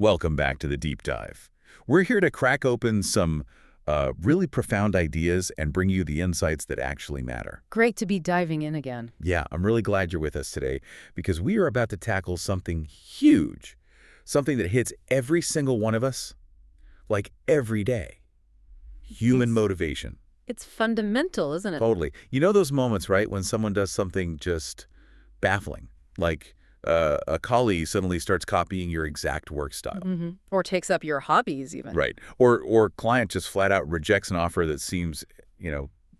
Welcome back to the Deep Dive. We're here to crack open some really profound ideas and bring you the insights that actually matter. Great to be diving in again. Yeah, I'm really glad you're with us today because we are about to tackle something huge, something that hits every single one of us, like every day. Human It's- motivation. It's fundamental, isn't it? Totally. You know those moments, right, when someone does something just baffling, like a colleague suddenly starts copying your exact work style. Or takes up your hobbies, even. Right. Or client just flat out rejects an offer that seems,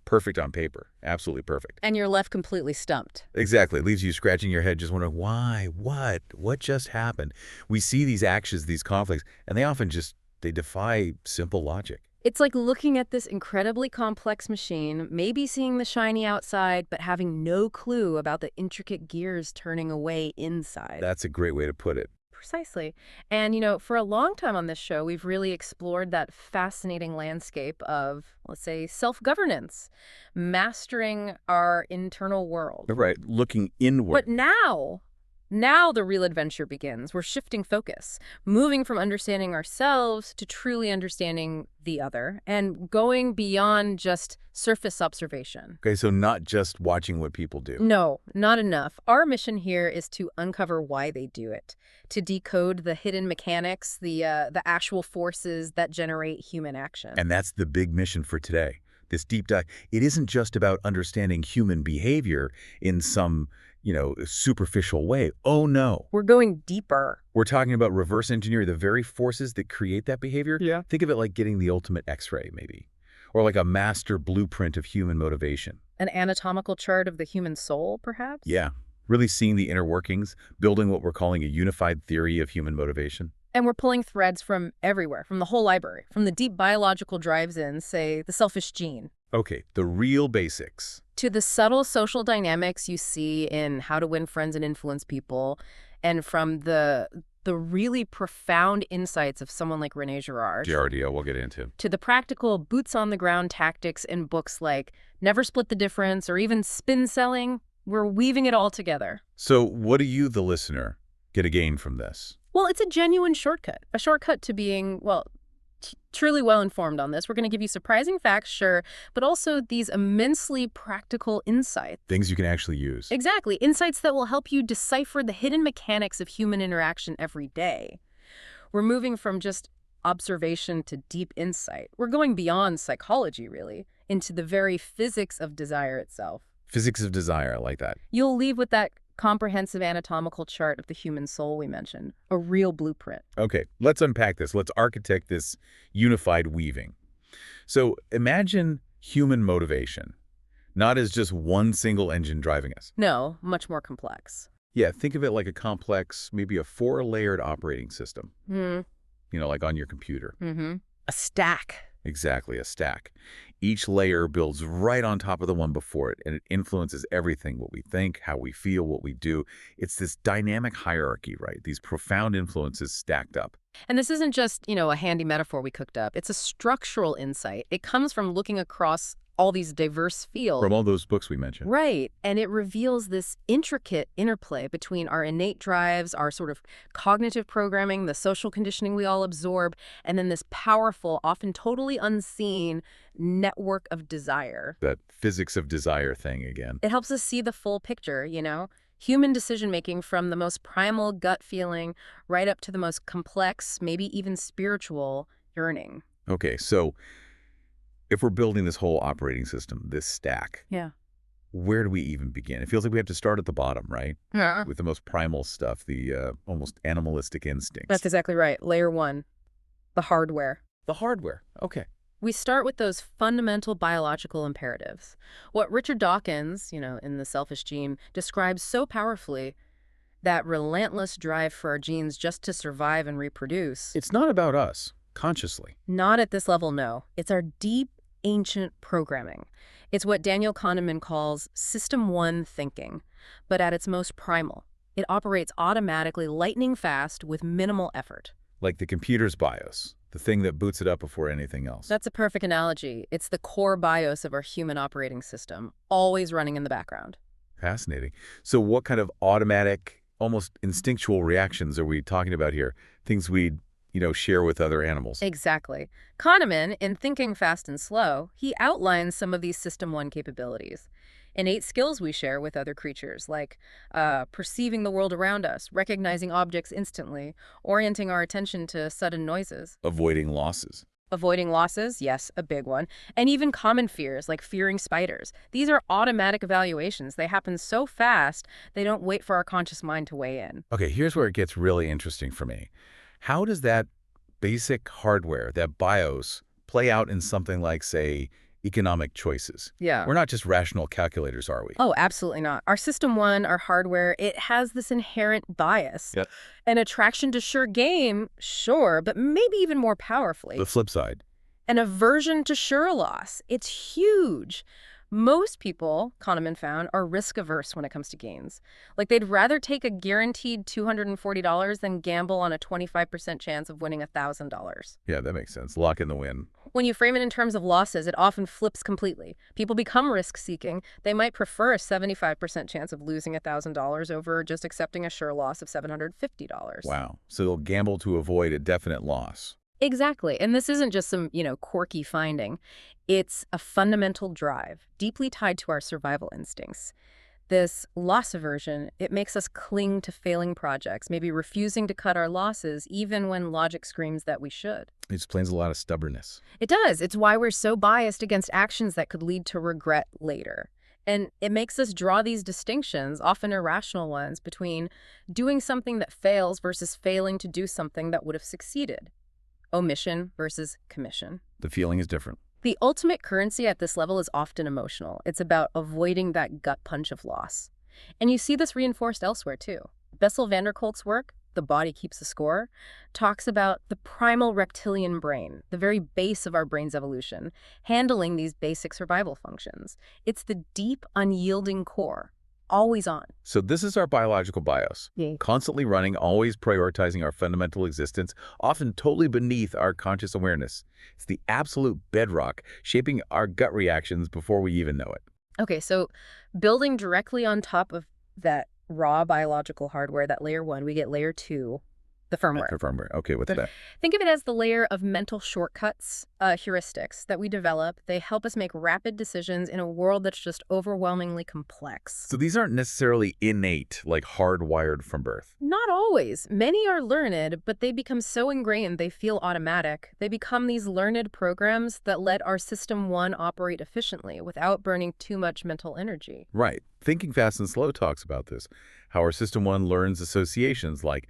perfect on paper. Absolutely perfect. And you're left completely stumped. Exactly. It leaves you scratching your head just wondering, why? What just happened? We see these actions, these conflicts, and they defy simple logic. It's like looking at this incredibly complex machine, maybe seeing the shiny outside, but having no clue about the intricate gears turning away inside. That's a great way to put it. Precisely. And, for a long time on this show, we've really explored that fascinating landscape of, let's say, self-governance, mastering our internal world. Right. Looking inward. But now the real adventure begins. We're shifting focus, moving from understanding ourselves to truly understanding the other, and going beyond just surface observation. Okay, so not just watching what people do. No, not enough. Our mission here is to uncover why they do it, to decode the hidden mechanics, the actual forces that generate human action. And that's the big mission for today. This deep dive, it isn't just about understanding human behavior in some, superficial way. Oh, no. We're going deeper. We're talking about reverse engineering the very forces that create that behavior. Yeah. Think of it like getting the ultimate X-ray, maybe, or like a master blueprint of human motivation. An anatomical chart of the human soul, perhaps? Yeah, really seeing the inner workings, building what we're calling a unified theory of human motivation. And we're pulling threads from everywhere, from the whole library, from the deep biological drives in, say, the selfish gene, Okay, the real basics. to the subtle social dynamics you see in How to Win Friends and Influence People, and from the really profound insights of someone like René Girard, GRDO, we'll get into. to the practical boots-on-the-ground tactics in books like Never Split the Difference or even Spin Selling. We're weaving it all together. So what do you, the listener, get a gain from this? Well, it's a genuine shortcut. A shortcut to being, truly well-informed on this. We're going to give you surprising facts, sure, but also these immensely practical insights. Things you can actually use. Exactly. Insights that will help you decipher the hidden mechanics of human interaction every day. We're moving from just observation to deep insight. We're going beyond psychology, really, into the very physics of desire itself. Physics of desire, I like that. You'll leave with that comprehensive anatomical chart of the human soul we mentioned, a real blueprint. Okay, let's unpack this. Let's architect this unified weaving. So imagine human motivation, not as just one single engine driving us. No, much more complex. Yeah, think of it like a complex, maybe a 4-layered operating system, Mm-hmm. like on your computer. A stack. Exactly, a stack. Each layer builds right on top of the one before it, and it influences everything, what we think, how we feel, what we do. It's this dynamic hierarchy, right? These profound influences stacked up. And this isn't just, a handy metaphor we cooked up. It's a structural insight. It comes from looking across all these diverse fields. From all those books we mentioned. Right. And it reveals this intricate interplay between our innate drives, our sort of cognitive programming, the social conditioning we all absorb, and then this powerful, often totally unseen network of desire. That physics of desire thing again. It helps us see the full picture, Human decision-making from the most primal gut feeling right up to the most complex, maybe even spiritual yearning. Okay, so if we're building this whole operating system, this stack, Yeah. where do we even begin? It feels like we have to start at the bottom, right? Yeah. With the most primal stuff, the almost animalistic instincts. That's exactly right. Layer 1, the hardware. the hardware. Okay. We start with those fundamental biological imperatives. What Richard Dawkins, in The Selfish Gene, describes so powerfully, that relentless drive for our genes just to survive and reproduce. It's not about us, consciously. Not at this level, no. It's our deep, ancient programming. It's what Daniel Kahneman calls System 1 thinking, but at its most primal. It operates automatically, lightning fast, with minimal effort. Like the computer's BIOS, the thing that boots it up before anything else. That's a perfect analogy. It's the core BIOS of our human operating system, always running in the background. Fascinating. So what kind of automatic, almost instinctual reactions are we talking about here? Things we'd share with other animals. Exactly. Kahneman, in Thinking Fast and Slow, he outlines some of these System 1 capabilities. Innate skills we share with other creatures, like perceiving the world around us, recognizing objects instantly, orienting our attention to sudden noises. Avoiding losses. Avoiding losses, yes, a big one. And even common fears, like fearing spiders. These are automatic evaluations. They happen so fast, they don't wait for our conscious mind to weigh in. Okay, here's where it gets really interesting for me. How does that basic hardware, that BIOS, play out in something like, say, economic choices? Yeah. We're not just rational calculators, are we? Oh, absolutely not. Our System 1, our hardware, it has this inherent bias. Yep. An attraction to sure game, sure, but maybe even more powerfully. The flip side. An aversion to sure loss. It's huge. Most people, Kahneman found, are risk-averse when it comes to gains. Like, they'd rather take a guaranteed $240 than gamble on a 25% chance of winning $1,000. Yeah, that makes sense. Lock in the win. When you frame it in terms of losses, it often flips completely. People become risk-seeking. They might prefer a 75% chance of losing $1,000 over just accepting a sure loss of $750. Wow. So they'll gamble to avoid a definite loss. Exactly. And this isn't just some, quirky finding. It's a fundamental drive, deeply tied to our survival instincts. This loss aversion, it makes us cling to failing projects, maybe refusing to cut our losses even when logic screams that we should. It explains a lot of stubbornness. It does. It's why we're so biased against actions that could lead to regret later. And it makes us draw these distinctions, often irrational ones, between doing something that fails versus failing to do something that would have succeeded. Omission versus commission. The feeling is different. The ultimate currency at this level is often emotional. It's about avoiding that gut punch of loss. And you see this reinforced elsewhere, too. Bessel van der Kolk's work, The Body Keeps the Score, talks about the primal reptilian brain, the very base of our brain's evolution, handling these basic survival functions. It's the deep, unyielding core. Always on. So this is our biological BIOS. Yeah. Constantly running, always prioritizing our fundamental existence, often totally beneath our conscious awareness. It's the absolute bedrock, shaping our gut reactions before we even know it. Okay, so building directly on top of that raw biological hardware, that layer 1, we get layer 2, the firmware. Firmware. Okay, what's that? Think of it as the layer of mental shortcuts, heuristics that we develop. They help us make rapid decisions in a world that's just overwhelmingly complex. So these aren't necessarily innate, like hardwired from birth. Not always. Many are learned, but they become so ingrained they feel automatic. They become these learned programs that let our System 1 operate efficiently without burning too much mental energy. Right. Thinking Fast and Slow talks about this, how our System 1 learns associations like,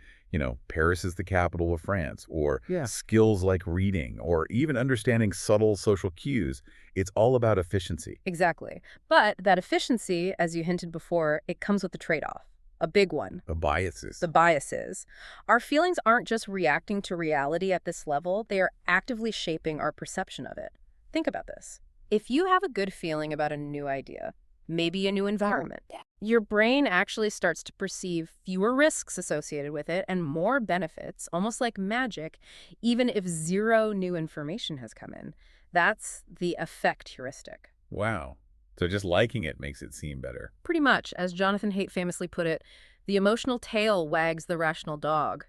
Paris is the capital of France, or skills like reading, or even understanding subtle social cues. It's all about efficiency. Exactly. But that efficiency, as you hinted before, it comes with a trade-off. A big one. The biases. The biases. Our feelings aren't just reacting to reality at this level, they are actively shaping our perception of it. Think about this. If you have a good feeling about a new idea, maybe a new environment, your brain actually starts to perceive fewer risks associated with it and more benefits, almost like magic, even if zero new information has come in. That's the affect heuristic. Wow. So just liking it makes it seem better. Pretty much, as Jonathan Haidt famously put it, the emotional tail wags the rational dog.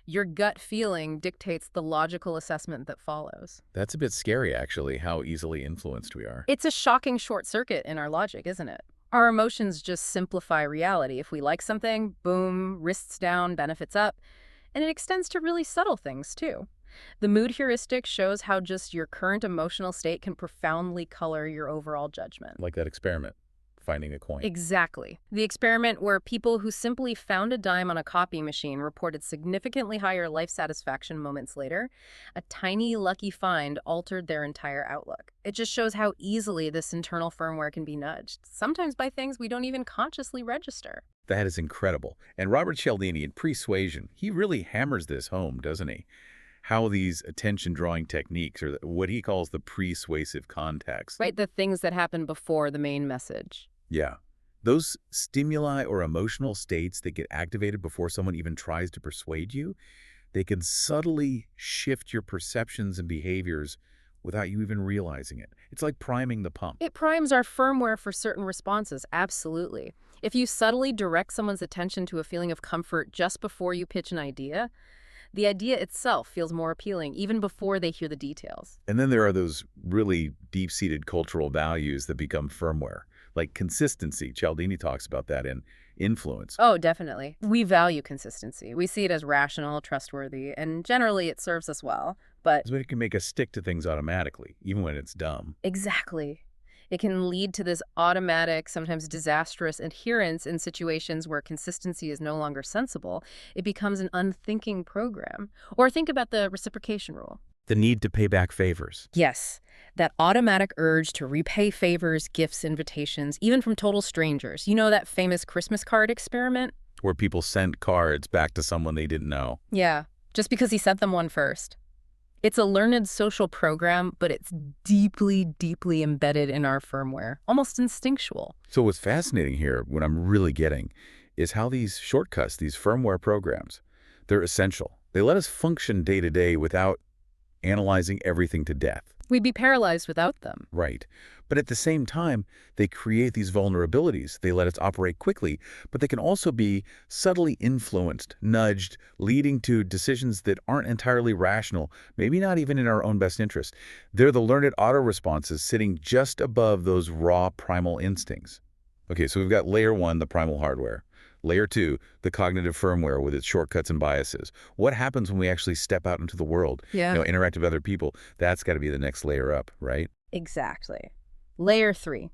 Your gut feeling dictates the logical assessment that follows. That's a bit scary, actually, how easily influenced we are. It's a shocking short circuit in our logic, isn't it? Our emotions just simplify reality. If we like something, boom, risks down, benefits up. And it extends to really subtle things, too. The mood heuristic shows how just your current emotional state can profoundly color your overall judgment. Like that experiment, finding a coin. Exactly. The experiment where people who simply found a dime on a copy machine reported significantly higher life satisfaction moments later. A tiny lucky find altered their entire outlook. It just shows how easily this internal firmware can be nudged, sometimes by things we don't even consciously register. That is incredible. And Robert Cialdini in Persuasion, he really hammers this home, doesn't he? How these attention-drawing techniques, or what he calls the persuasive context. Right, the things that happen before the main message. Yeah. Those stimuli or emotional states that get activated before someone even tries to persuade you, they can subtly shift your perceptions and behaviors without you even realizing it. It's like priming the pump. It primes our firmware for certain responses, absolutely. If you subtly direct someone's attention to a feeling of comfort just before you pitch an idea, The idea itself feels more appealing even before they hear the details. And then there are those really deep-seated cultural values that become firmware, like consistency. Cialdini talks about that in Influence. Oh, definitely. We value consistency. We see it as rational, trustworthy, and generally it serves us well. But So it can make us stick to things automatically, even when it's dumb. exactly. It can lead to this automatic, sometimes disastrous adherence in situations where consistency is no longer sensible. It becomes an unthinking program. Or think about the reciprocation rule. The need to pay back favors. Yes, that automatic urge to repay favors, gifts, invitations, even from total strangers. You know that famous Christmas card experiment? Where people sent cards back to someone they didn't know. Yeah, just because he sent them one first. It's a learned social program, but it's deeply, deeply embedded in our firmware, almost instinctual. So what's fascinating here, what I'm really getting, is how these shortcuts, these firmware programs, they're essential. They let us function day to day without analyzing everything to death. We'd be paralyzed without them. Right. But at the same time, they create these vulnerabilities. They let us operate quickly, but they can also be subtly influenced, nudged, leading to decisions that aren't entirely rational, maybe not even in our own best interest. They're the learned auto-responses sitting just above those raw primal instincts. Okay, so we've got layer one, the primal hardware. Layer two, the cognitive firmware with its shortcuts and biases. What happens when we actually step out into the world, Yeah. interact with other people? That's got to be the next layer up, right? Exactly. Layer three.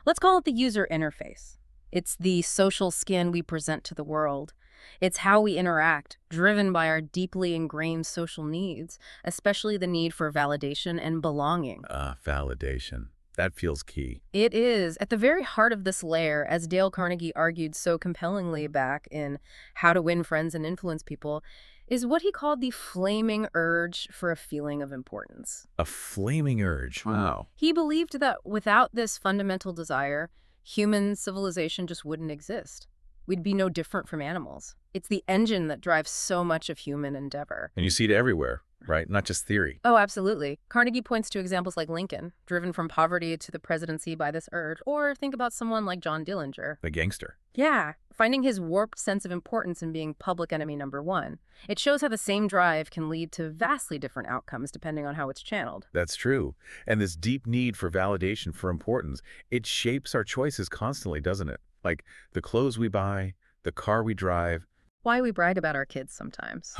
Let's call it the user interface. It's the social skin we present to the world. It's how we interact, driven by our deeply ingrained social needs, especially the need for validation and belonging. Validation. That feels key. It is at the very heart of this layer, as Dale Carnegie argued so compellingly back in How to Win Friends and Influence People, is what he called the flaming urge for a feeling of importance. A flaming urge. Wow. He believed that without this fundamental desire, human civilization just wouldn't exist. We'd be no different from animals. It's the engine that drives so much of human endeavor. And you see it everywhere, right? Not just theory. Oh, absolutely. Carnegie points to examples like Lincoln, driven from poverty to the presidency by this urge, or think about someone like John Dillinger. The gangster. Yeah, finding his warped sense of importance in being public enemy number one. It shows how the same drive can lead to vastly different outcomes depending on how it's channeled. That's true. And this deep need for validation, for importance, it shapes our choices constantly, doesn't it? Like the clothes we buy, the car we drive. Why we brag about our kids sometimes.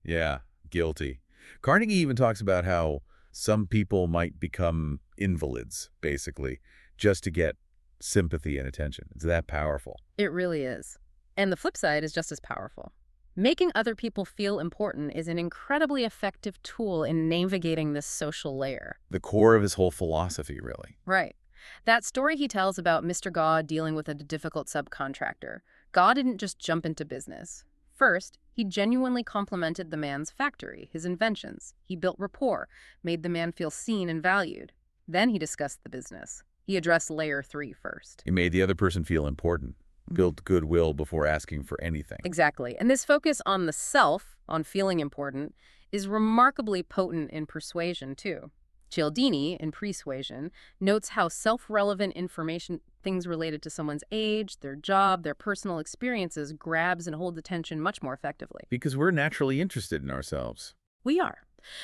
Yeah, guilty. Carnegie even talks about how some people might become invalids, basically, just to get sympathy and attention. It's that powerful. It really is. And the flip side is just as powerful. Making other people feel important is an incredibly effective tool in navigating this social layer. The core of his whole philosophy, really. Right. That story he tells about Mr. God dealing with a difficult subcontractor. God didn't just jump into business. First, he genuinely complimented the man's factory, his inventions. He built rapport, made the man feel seen and valued. Then he discussed the business. He addressed layer 3 first. He made the other person feel important, built goodwill before asking for anything. Exactly. And this focus on the self, on feeling important, is remarkably potent in persuasion, too. Cialdini, in Persuasion, notes how self-relevant information, things related to someone's age, their job, their personal experiences, grabs and holds attention much more effectively. Because we're naturally interested in ourselves. We are.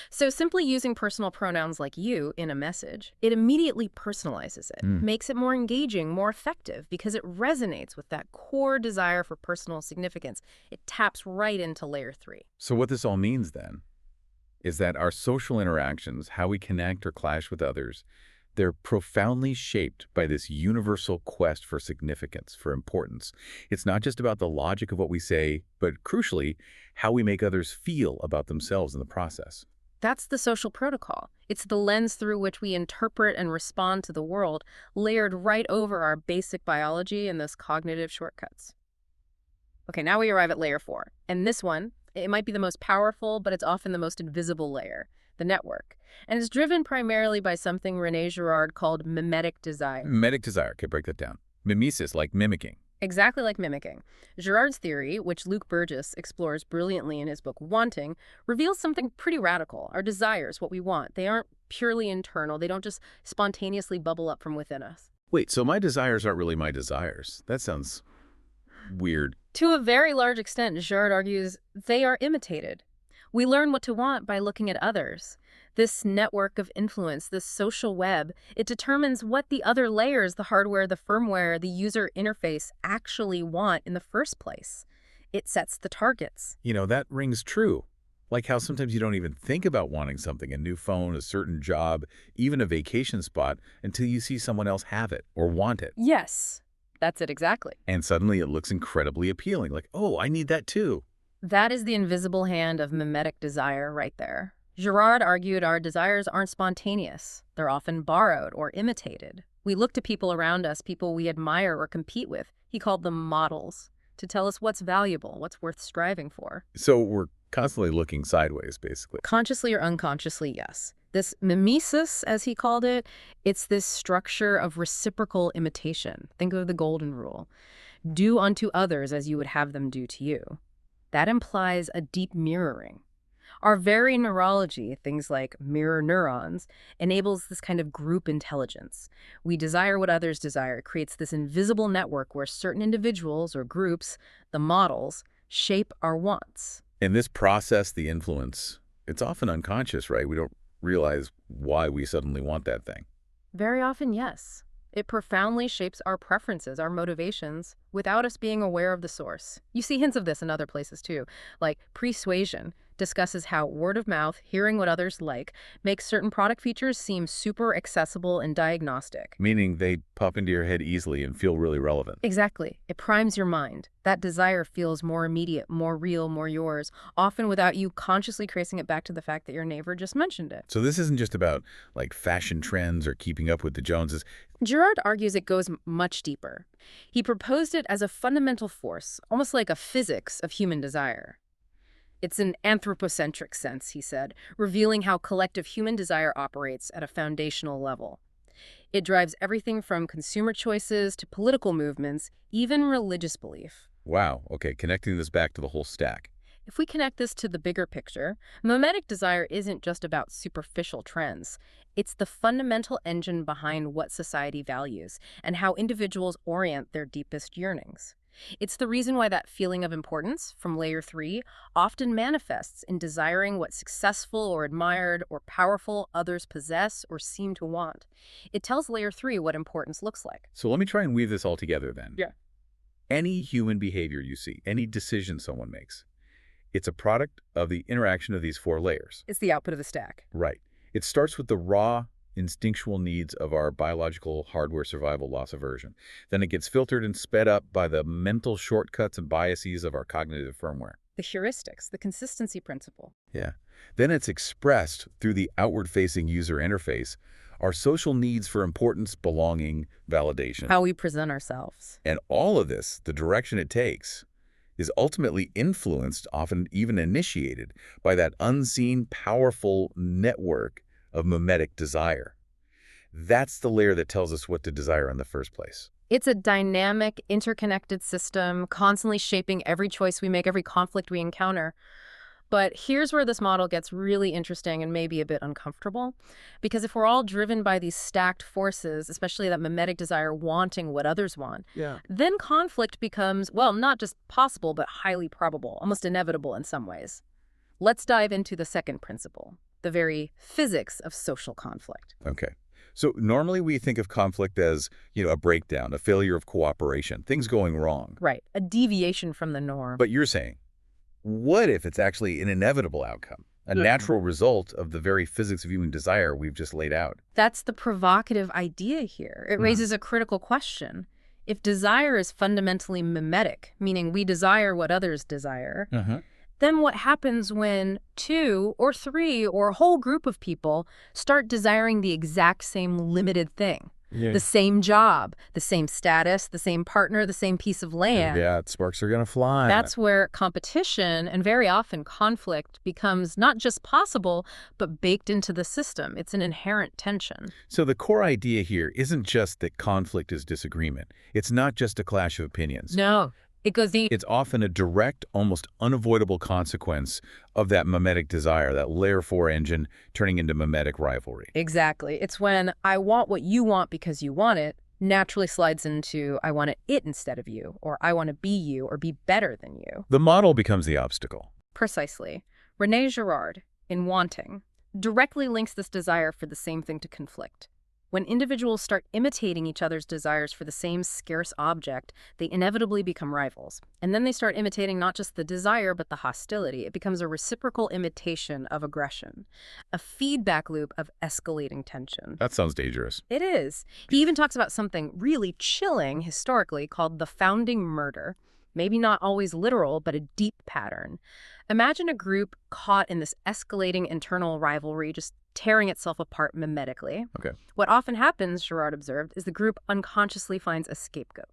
So simply using personal pronouns like you in a message, it immediately personalizes it, makes it more engaging, more effective, because it resonates with that core desire for personal significance. It taps right into layer 3. So what this all means, then, is that our social interactions, how we connect or clash with others, they're profoundly shaped by this universal quest for significance, for importance. It's not just about the logic of what we say, but crucially, how we make others feel about themselves in the process. That's the social protocol. It's the lens through which we interpret and respond to the world, layered right over our basic biology and those cognitive shortcuts. Okay, now we arrive at layer 4. And this one, it might be the most powerful, but it's often the most invisible layer, the network. And it's driven primarily by something René Girard called mimetic desire. Mimetic desire, okay, break that down. Mimesis, like mimicking. Exactly like mimicking. Girard's theory, which Luke Burgess explores brilliantly in his book Wanting, reveals something pretty radical. Our desires, what we want, they aren't purely internal. They don't just spontaneously bubble up from within us. Wait, so my desires aren't really my desires. That sounds weird. To a very large extent, Girard argues they are imitated. We learn what to want by looking at others. This network of influence, this social web, it determines what the other layers, the hardware, the firmware, the user interface actually want in the first place. It sets the targets. That rings true. Like how sometimes you don't even think about wanting something, a new phone, a certain job, even a vacation spot, until you see someone else have it or want it. Yes, that's it exactly. And suddenly it looks incredibly appealing, like, oh, I need that too. That is the invisible hand of mimetic desire right there. Girard argued our desires aren't spontaneous. They're often borrowed or imitated. We look to people around us, people we admire or compete with. He called them models, to tell us what's valuable, what's worth striving for. So we're constantly looking sideways, basically. Consciously or unconsciously, yes. This mimesis, as he called it, it's this structure of reciprocal imitation. Think of the golden rule. Do unto others as you would have them do to you. That implies a deep mirroring. Our very neurology, things like mirror neurons, enables this kind of group intelligence. We desire what others desire. It creates this invisible network where certain individuals or groups, the models, shape our wants. In this process, the influence, it's often unconscious, right? We don't realize why we suddenly want that thing. Very often, yes. It profoundly shapes our preferences, our motivations, without us being aware of the source. You see hints of this in other places too, like Persuasion discusses how word of mouth, hearing what others like, makes certain product features seem super accessible and diagnostic. Meaning they pop into your head easily and feel really relevant. Exactly. It primes your mind. That desire feels more immediate, more real, more yours, often without you consciously tracing it back to the fact that your neighbor just mentioned it. So this isn't just about like fashion trends or keeping up with the Joneses. Girard argues it goes much deeper. He proposed it as a fundamental force, almost like a physics of human desire. It's an anthropocentric sense, he said, revealing how collective human desire operates at a foundational level. It drives everything from consumer choices to political movements, even religious belief. Wow, okay, connecting this back to the whole stack. If we connect this to the bigger picture, mimetic desire isn't just about superficial trends. It's the fundamental engine behind what society values and how individuals orient their deepest yearnings. It's the reason why that feeling of importance from layer 3 often manifests in desiring what successful or admired or powerful others possess or seem to want. It tells layer 3 what importance looks like. So let me try and weave this all together then. Yeah. Any human behavior you see, any decision someone makes, it's a product of the interaction of these 4 layers. It's the output of the stack. Right. It starts with the raw instinctual needs of our biological hardware survival loss aversion. Then it gets filtered and sped up by the mental shortcuts and biases of our cognitive firmware. The heuristics, the consistency principle. Yeah. Then it's expressed through the outward-facing user interface, our social needs for importance, belonging, validation. How we present ourselves. And all of this, the direction it takes, is ultimately influenced, often even initiated, by that unseen, powerful network of mimetic desire. That's the layer that tells us what to desire in the first place. It's a dynamic, interconnected system, constantly shaping every choice we make, every conflict we encounter. But here's where this model gets really interesting and maybe a bit uncomfortable. Because if we're all driven by these stacked forces, especially that mimetic desire wanting what others want, then conflict becomes, well, not just possible, but highly probable, almost inevitable in some ways. Let's dive into the second principle, the very physics of social conflict. Okay. So normally we think of conflict as, a breakdown, a failure of cooperation, things going wrong. Right. A deviation from the norm. But you're saying, what if it's actually an inevitable outcome, a natural result of the very physics of human desire we've just laid out? That's the provocative idea here. It raises a critical question. If desire is fundamentally mimetic, meaning we desire what others desire, then what happens when 2 or 3 or a whole group of people start desiring the exact same limited thing? The same job, the same status, the same partner, the same piece of land. Yeah, sparks are going to fly. That's where competition and very often conflict becomes not just possible, but baked into the system. It's an inherent tension. So the core idea here isn't just that conflict is disagreement. It's not just a clash of opinions. No. It goes deep. It's often a direct, almost unavoidable consequence of that mimetic desire, that layer 4 engine turning into mimetic rivalry. Exactly. It's when I want what you want because you want it naturally slides into I want it instead of you, or I want to be you or be better than you. The model becomes the obstacle. Precisely. René Girard, in Wanting, directly links this desire for the same thing to conflict. When individuals start imitating each other's desires for the same scarce object, they inevitably become rivals. And then they start imitating not just the desire, but the hostility. It becomes a reciprocal imitation of aggression, a feedback loop of escalating tension. That sounds dangerous. It is. He even talks about something really chilling historically called the founding murder. Maybe not always literal, but a deep pattern. Imagine a group caught in this escalating internal rivalry, just tearing itself apart mimetically. Okay. What often happens, Girard observed, is the group unconsciously finds a scapegoat,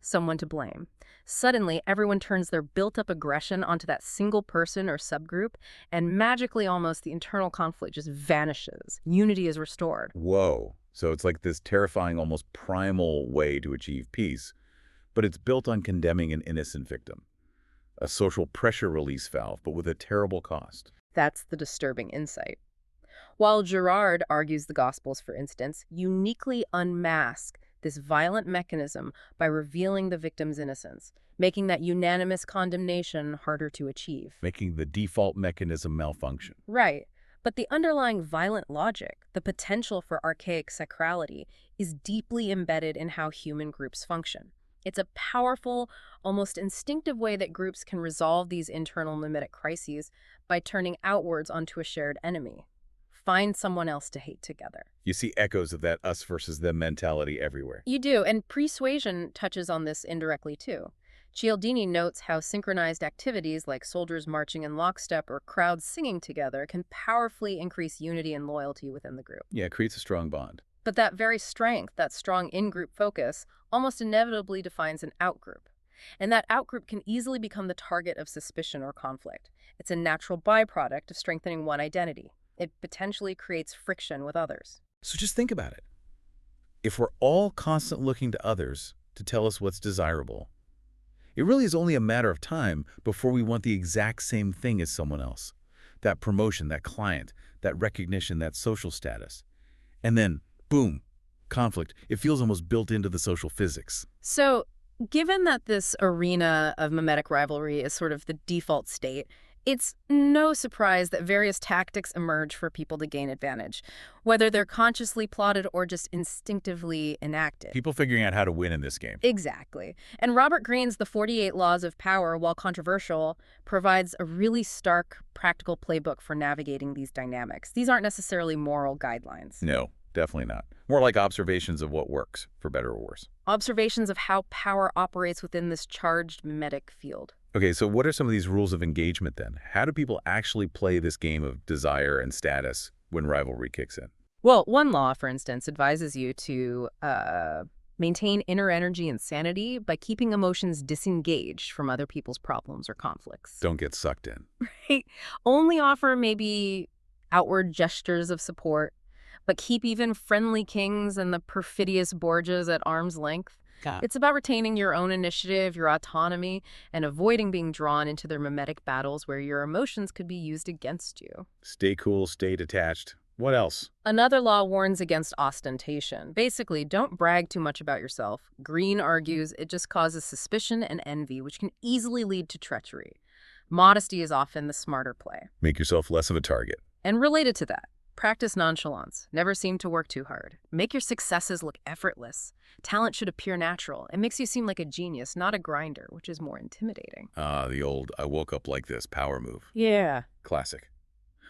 someone to blame. Suddenly, everyone turns their built-up aggression onto that single person or subgroup, and magically almost the internal conflict just vanishes. Unity is restored. Whoa. So it's like this terrifying, almost primal way to achieve peace, but it's built on condemning an innocent victim. A social pressure release valve, but with a terrible cost. That's the disturbing insight. While Girard argues the Gospels, for instance, uniquely unmask this violent mechanism by revealing the victim's innocence, making that unanimous condemnation harder to achieve. Making the default mechanism malfunction. Right. But the underlying violent logic, the potential for archaic sacrality, is deeply embedded in how human groups function. It's a powerful, almost instinctive way that groups can resolve these internal mimetic crises by turning outwards onto a shared enemy. Find someone else to hate together. You see echoes of that us versus them mentality everywhere. You do, and Persuasion touches on this indirectly too. Cialdini notes how synchronized activities like soldiers marching in lockstep or crowds singing together can powerfully increase unity and loyalty within the group. Yeah, it creates a strong bond. But that very strength, that strong in-group focus, almost inevitably defines an out-group. And that out-group can easily become the target of suspicion or conflict. It's a natural byproduct of strengthening one identity. It potentially creates friction with others. So just think about it. If we're all constantly looking to others to tell us what's desirable, it really is only a matter of time before we want the exact same thing as someone else. That promotion, that client, that recognition, that social status. And then, boom, conflict. It feels almost built into the social physics. So, given that this arena of mimetic rivalry is sort of the default state, it's no surprise that various tactics emerge for people to gain advantage, whether they're consciously plotted or just instinctively enacted. People figuring out how to win in this game. Exactly. And Robert Greene's The 48 Laws of Power, while controversial, provides a really stark, practical playbook for navigating these dynamics. These aren't necessarily moral guidelines. No, definitely not. More like observations of what works, for better or worse. Observations of how power operates within this charged mimetic field. Okay, so what are some of these rules of engagement then? How do people actually play this game of desire and status when rivalry kicks in? Well, one law, for instance, advises you to maintain inner energy and sanity by keeping emotions disengaged from other people's problems or conflicts. Don't get sucked in. Right? Only offer maybe outward gestures of support, but keep even friendly kings and the perfidious Borgias at arm's length. It's about retaining your own initiative, your autonomy, and avoiding being drawn into their mimetic battles where your emotions could be used against you. Stay cool, stay detached. What else? Another law warns against ostentation. Basically, don't brag too much about yourself. Greene argues it just causes suspicion and envy, which can easily lead to treachery. Modesty is often the smarter play. Make yourself less of a target. And related to that, practice nonchalance. Never seem to work too hard. Make your successes look effortless. Talent should appear natural. It makes you seem like a genius, not a grinder, which is more intimidating. Ah, the old I woke up like this power move. Yeah. Classic.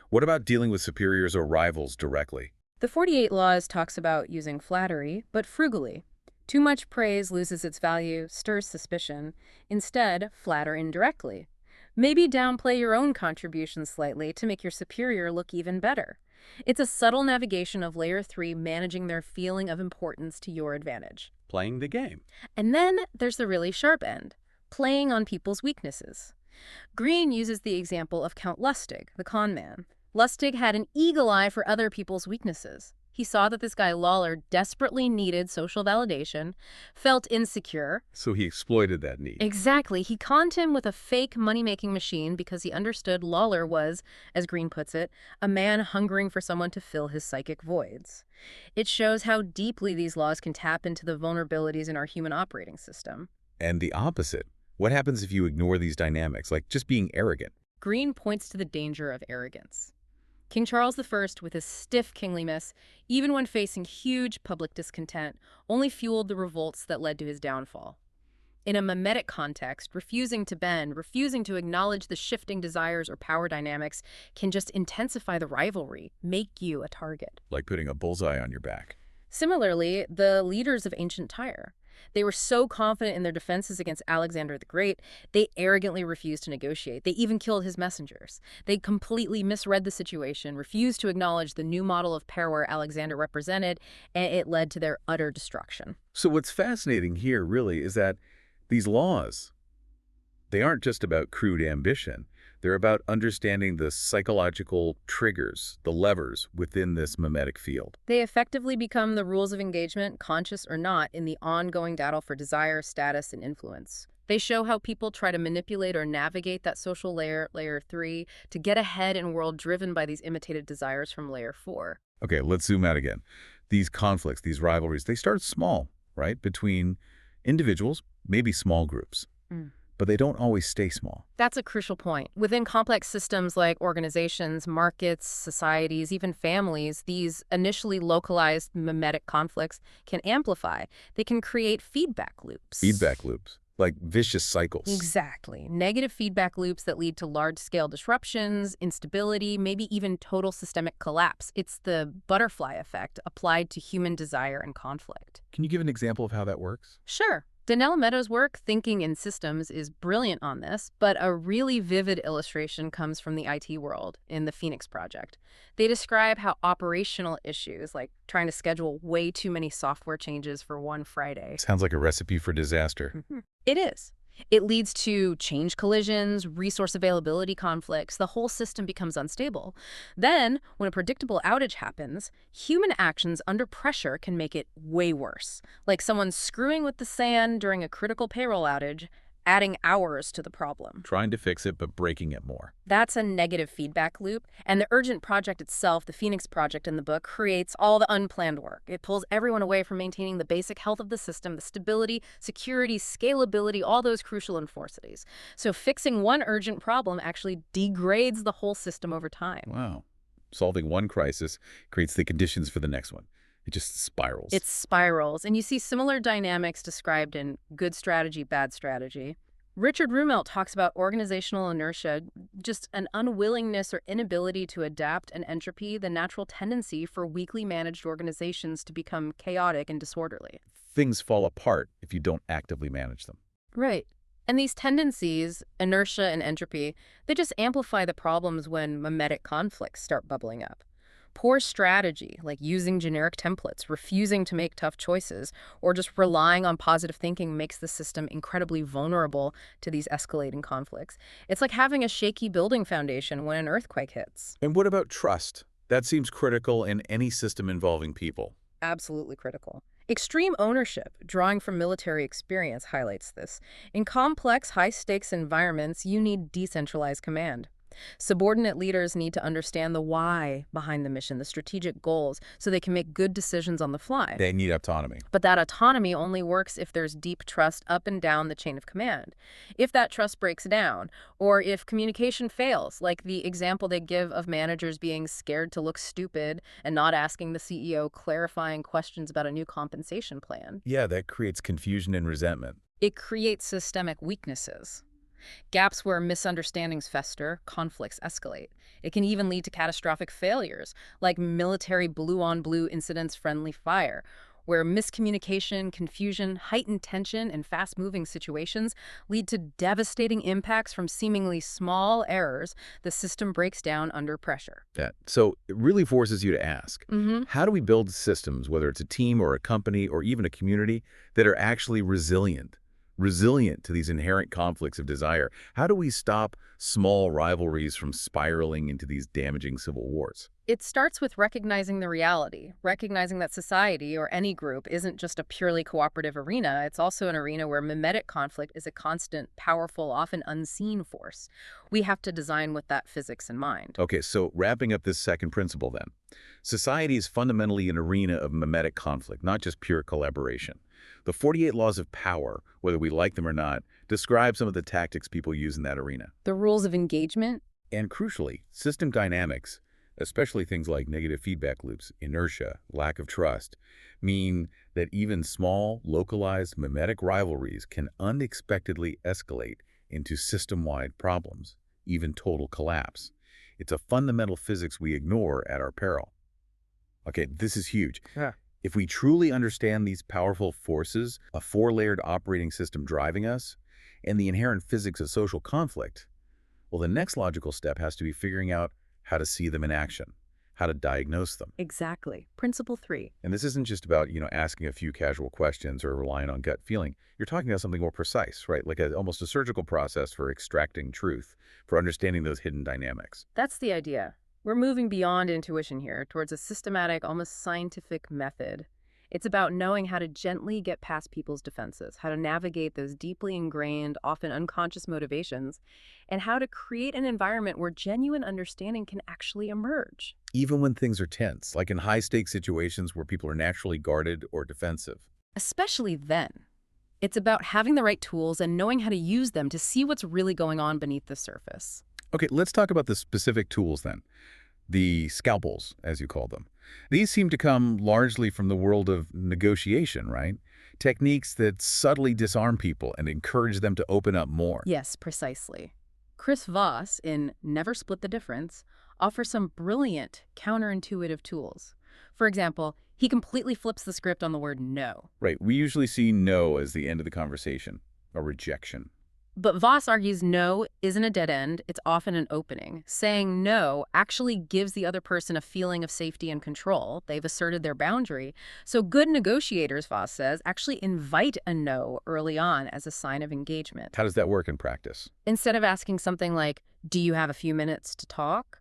What about dealing with superiors or rivals directly? The 48 Laws talks about using flattery, but frugally. Too much praise loses its value, stirs suspicion. Instead, flatter indirectly. Maybe downplay your own contributions slightly to make your superior look even better. It's a subtle navigation of Layer 3 managing their feeling of importance to your advantage. Playing the game. And then there's the really sharp end, playing on people's weaknesses. Greene uses the example of Count Lustig, the con man. Lustig had an eagle eye for other people's weaknesses. He saw that this guy Lawler desperately needed social validation, felt insecure. So he exploited that need. Exactly. He conned him with a fake money-making machine because he understood Lawler was, as Greene puts it, a man hungering for someone to fill his psychic voids. It shows how deeply these laws can tap into the vulnerabilities in our human operating system. And the opposite. What happens if you ignore these dynamics, like just being arrogant? Green points to the danger of arrogance. King Charles I, with his stiff kingliness, even when facing huge public discontent, only fueled the revolts that led to his downfall. In a mimetic context, refusing to bend, refusing to acknowledge the shifting desires or power dynamics can just intensify the rivalry, make you a target. Like putting a bullseye on your back. Similarly, the leaders of ancient Tyre. They were so confident in their defenses against Alexander the Great, they arrogantly refused to negotiate. They even killed his messengers. They completely misread the situation, refused to acknowledge the new model of power Alexander represented, and it led to their utter destruction. So what's fascinating here really is that these laws, they aren't just about crude ambition. They're about understanding the psychological triggers, the levers within this mimetic field. They effectively become the rules of engagement, conscious or not, in the ongoing battle for desire, status, and influence. They show how people try to manipulate or navigate that social layer, layer 3, to get ahead in a world driven by these imitated desires from layer 4. Okay, let's zoom out again. These conflicts, these rivalries, they start small, right? Between individuals, maybe small groups. But they don't always stay small. That's a crucial point. Within complex systems like organizations, markets, societies, even families, these initially localized mimetic conflicts can amplify. They can create feedback loops. Feedback loops, like vicious cycles. Exactly. Negative feedback loops that lead to large-scale disruptions, instability, maybe even total systemic collapse. It's the butterfly effect applied to human desire and conflict. Can you give an example of how that works? Sure. Donella Meadows' work, Thinking in Systems, is brilliant on this, but a really vivid illustration comes from the IT world in the Phoenix Project. They describe how operational issues, like trying to schedule way too many software changes for one Friday. Sounds like a recipe for disaster. It is. It leads to change collisions, resource availability conflicts. The whole system becomes unstable. Then, when a predictable outage happens, human actions under pressure can make it way worse. Like someone screwing with the sand during a critical payroll outage, adding hours to the problem. Trying to fix it, but breaking it more. That's a negative feedback loop, and the urgent project itself, the Phoenix Project in the book, creates all the unplanned work. It pulls everyone away from maintaining the basic health of the system, the stability, security, scalability, all those crucial enforcities. So fixing one urgent problem actually degrades the whole system over time. Wow. Solving one crisis creates the conditions for the next one. It just spirals. It spirals, and you see similar dynamics described in Good Strategy, Bad Strategy. Richard Rumelt talks about organizational inertia, just an unwillingness or inability to adapt an entropy, the natural tendency for weakly managed organizations to become chaotic and disorderly. Things fall apart if you don't actively manage them. Right. And these tendencies, inertia and entropy, they just amplify the problems when mimetic conflicts start bubbling up. Poor strategy, like using generic templates, refusing to make tough choices, or just relying on positive thinking makes the system incredibly vulnerable to these escalating conflicts. It's like having a shaky building foundation when an earthquake hits. And what about trust? That seems critical in any system involving people. Absolutely critical. Extreme ownership, drawing from military experience, highlights this. In complex, high-stakes environments, you need decentralized command. Subordinate leaders need to understand the why behind the mission, the strategic goals, so they can make good decisions on the fly. They need autonomy. But that autonomy only works if there's deep trust up and down the chain of command. If that trust breaks down, or if communication fails, like the example they give of managers being scared to look stupid and not asking the CEO clarifying questions about a new compensation plan. Yeah, that creates confusion and resentment. It creates systemic weaknesses. Gaps where misunderstandings fester, conflicts escalate. It can even lead to catastrophic failures, like military blue-on-blue incidents friendly fire, where miscommunication, confusion, heightened tension, and fast-moving situations lead to devastating impacts from seemingly small errors. The system breaks down under pressure. So it really forces you to ask, how do we build systems, whether it's a team or a company or even a community, that are actually resilient to these inherent conflicts of desire? How do we stop small rivalries from spiraling into these damaging civil wars? It starts with recognizing the reality, recognizing that society or any group isn't just a purely cooperative arena. It's also an arena where mimetic conflict is a constant, powerful, often unseen force. We have to design with that physics in mind. Okay, so wrapping up this second principle then. Society is fundamentally an arena of mimetic conflict, not just pure collaboration. The 48 laws of power, whether we like them or not, Describe some of the tactics people use in that arena. The rules of engagement? And crucially, system dynamics, especially things like negative feedback loops, inertia, lack of trust, mean that even small, localized mimetic rivalries can unexpectedly escalate into system-wide problems, even total collapse. It's a fundamental physics we ignore at our peril. Okay, this is huge. Yeah. If we truly understand these powerful forces, a four-layered operating system driving us, and the inherent physics of social conflict, well, the next logical step has to be figuring out how to see them in action, how to diagnose them. Exactly. Principle 3. And this isn't just about, asking a few casual questions or relying on gut feeling. You're talking about something more precise, right? Like almost a surgical process for extracting truth, for understanding those hidden dynamics. That's the idea. We're moving beyond intuition here towards a systematic, almost scientific method. It's about knowing how to gently get past people's defenses, how to navigate those deeply ingrained, often unconscious motivations, and how to create an environment where genuine understanding can actually emerge. Even when things are tense, like in high-stakes situations where people are naturally guarded or defensive. Especially then. It's about having the right tools and knowing how to use them to see what's really going on beneath the surface. Okay, let's talk about the specific tools then. The scalpels, as you call them. These seem to come largely from the world of negotiation, right? Techniques that subtly disarm people and encourage them to open up more. Yes, precisely. Chris Voss, in Never Split the Difference, offers some brilliant, counterintuitive tools. For example, he completely flips the script on the word no. Right, we usually see no as the end of the conversation, a rejection. But Voss argues no isn't a dead end, it's often an opening. Saying no actually gives the other person a feeling of safety and control. They've asserted their boundary. So good negotiators, Voss says, actually invite a no early on as a sign of engagement. How does that work in practice? Instead of asking something like, do you have a few minutes to talk?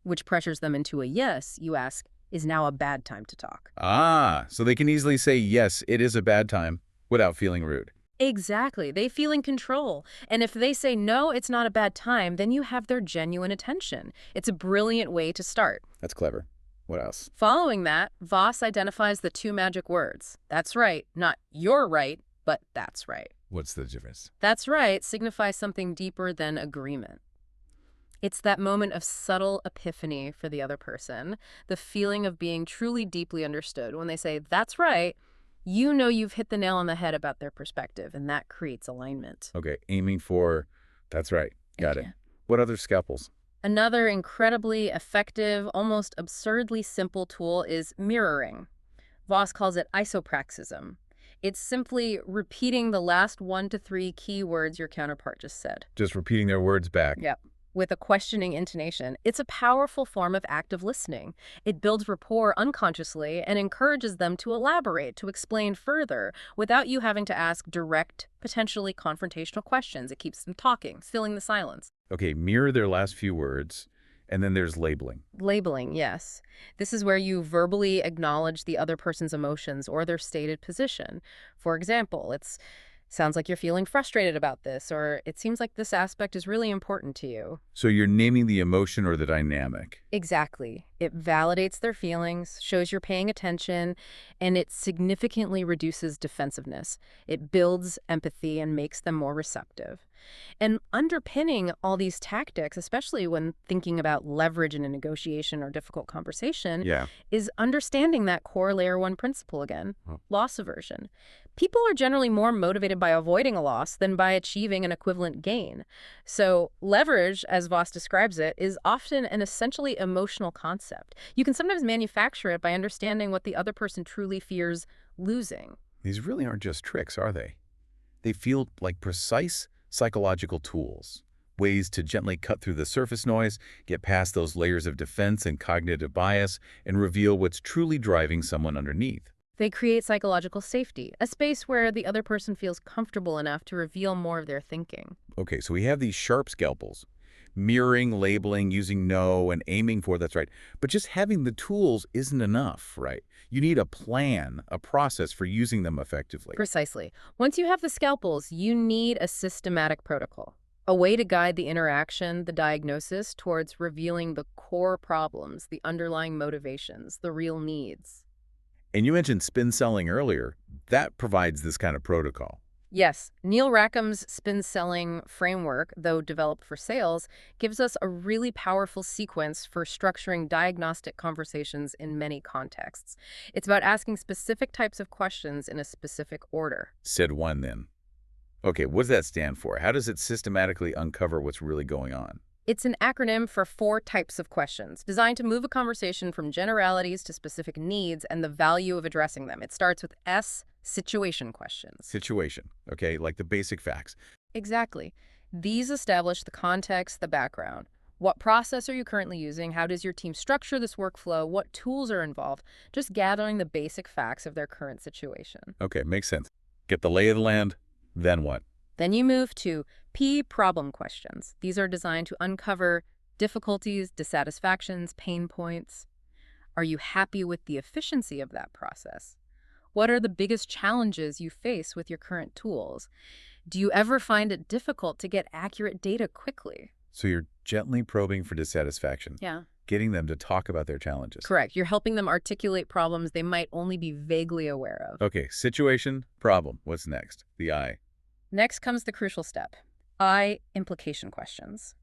Which pressures them into a yes, you ask, is now a bad time to talk? Ah, so they can easily say, yes, it is a bad time, without feeling rude. Exactly. They feel in control. And if they say, no, it's not a bad time, then you have their genuine attention. It's a brilliant way to start. That's clever. What else? Following that, Voss identifies the two magic words. That's right. Not you're right, but that's right. What's the difference? That's right signifies something deeper than agreement. It's that moment of subtle epiphany for the other person, the feeling of being truly deeply understood. When they say, that's right, you know you've hit the nail on the head about their perspective, and that creates alignment. Okay, aiming for, that's right. Got it. Yeah. What other scalpels? Another incredibly effective, almost absurdly simple tool is mirroring. Voss calls it isopraxism. It's simply repeating the last 1 to 3 key words your counterpart just said. Just repeating their words back. Yep. With a questioning intonation. It's a powerful form of active listening. It builds rapport unconsciously and encourages them to elaborate, to explain further, without you having to ask direct, potentially confrontational questions. It keeps them talking, filling the silence. Okay, mirror their last few words, and then there's labeling. Labeling, yes. This is where you verbally acknowledge the other person's emotions or their stated position. For example, sounds like you're feeling frustrated about this, or it seems like this aspect is really important to you. So you're naming the emotion or the dynamic. Exactly. It validates their feelings, shows you're paying attention, and it significantly reduces defensiveness. It builds empathy and makes them more receptive. And underpinning all these tactics, especially when thinking about leverage in a negotiation or difficult conversation, Yeah. is understanding that core layer 1 principle again, loss aversion. People are generally more motivated by avoiding a loss than by achieving an equivalent gain. So leverage, as Voss describes it, is often an essentially emotional concept. You can sometimes manufacture it by understanding what the other person truly fears losing. These really aren't just tricks, are they? They feel like precise psychological tools, ways to gently cut through the surface noise, get past those layers of defense and cognitive bias, and reveal what's truly driving someone underneath. They create psychological safety, a space where the other person feels comfortable enough to reveal more of their thinking. Okay, so we have these sharp scalpels, mirroring, labeling, using no, and aiming for, that's right. But just having the tools isn't enough, right? You need a plan, a process for using them effectively. Precisely. Once you have the scalpels, you need a systematic protocol, a way to guide the interaction, the diagnosis, towards revealing the core problems, the underlying motivations, the real needs. And you mentioned spin selling earlier. That provides this kind of protocol. Yes, Neil Rackham's spin selling framework, though developed for sales, gives us a really powerful sequence for structuring diagnostic conversations in many contexts. It's about asking specific types of questions in a specific order. Said one then. Okay, what does that stand for? How does it systematically uncover what's really going on? It's an acronym for 4 types of questions, designed to move a conversation from generalities to specific needs and the value of addressing them. It starts with S, situation questions. Situation, okay, like the basic facts. Exactly. These establish the context, the background. What process are you currently using? How does your team structure this workflow? What tools are involved? Just gathering the basic facts of their current situation. Okay, makes sense. Get the lay of the land, then what? Then you move to P, problem questions. These are designed to uncover difficulties, dissatisfactions, pain points. Are you happy with the efficiency of that process? What are the biggest challenges you face with your current tools? Do you ever find it difficult to get accurate data quickly? So you're gently probing for dissatisfaction, Yeah. getting them to talk about their challenges. Correct. You're helping them articulate problems they might only be vaguely aware of. Okay, situation, problem. What's next? The I. Next comes the crucial step, I, implication questions.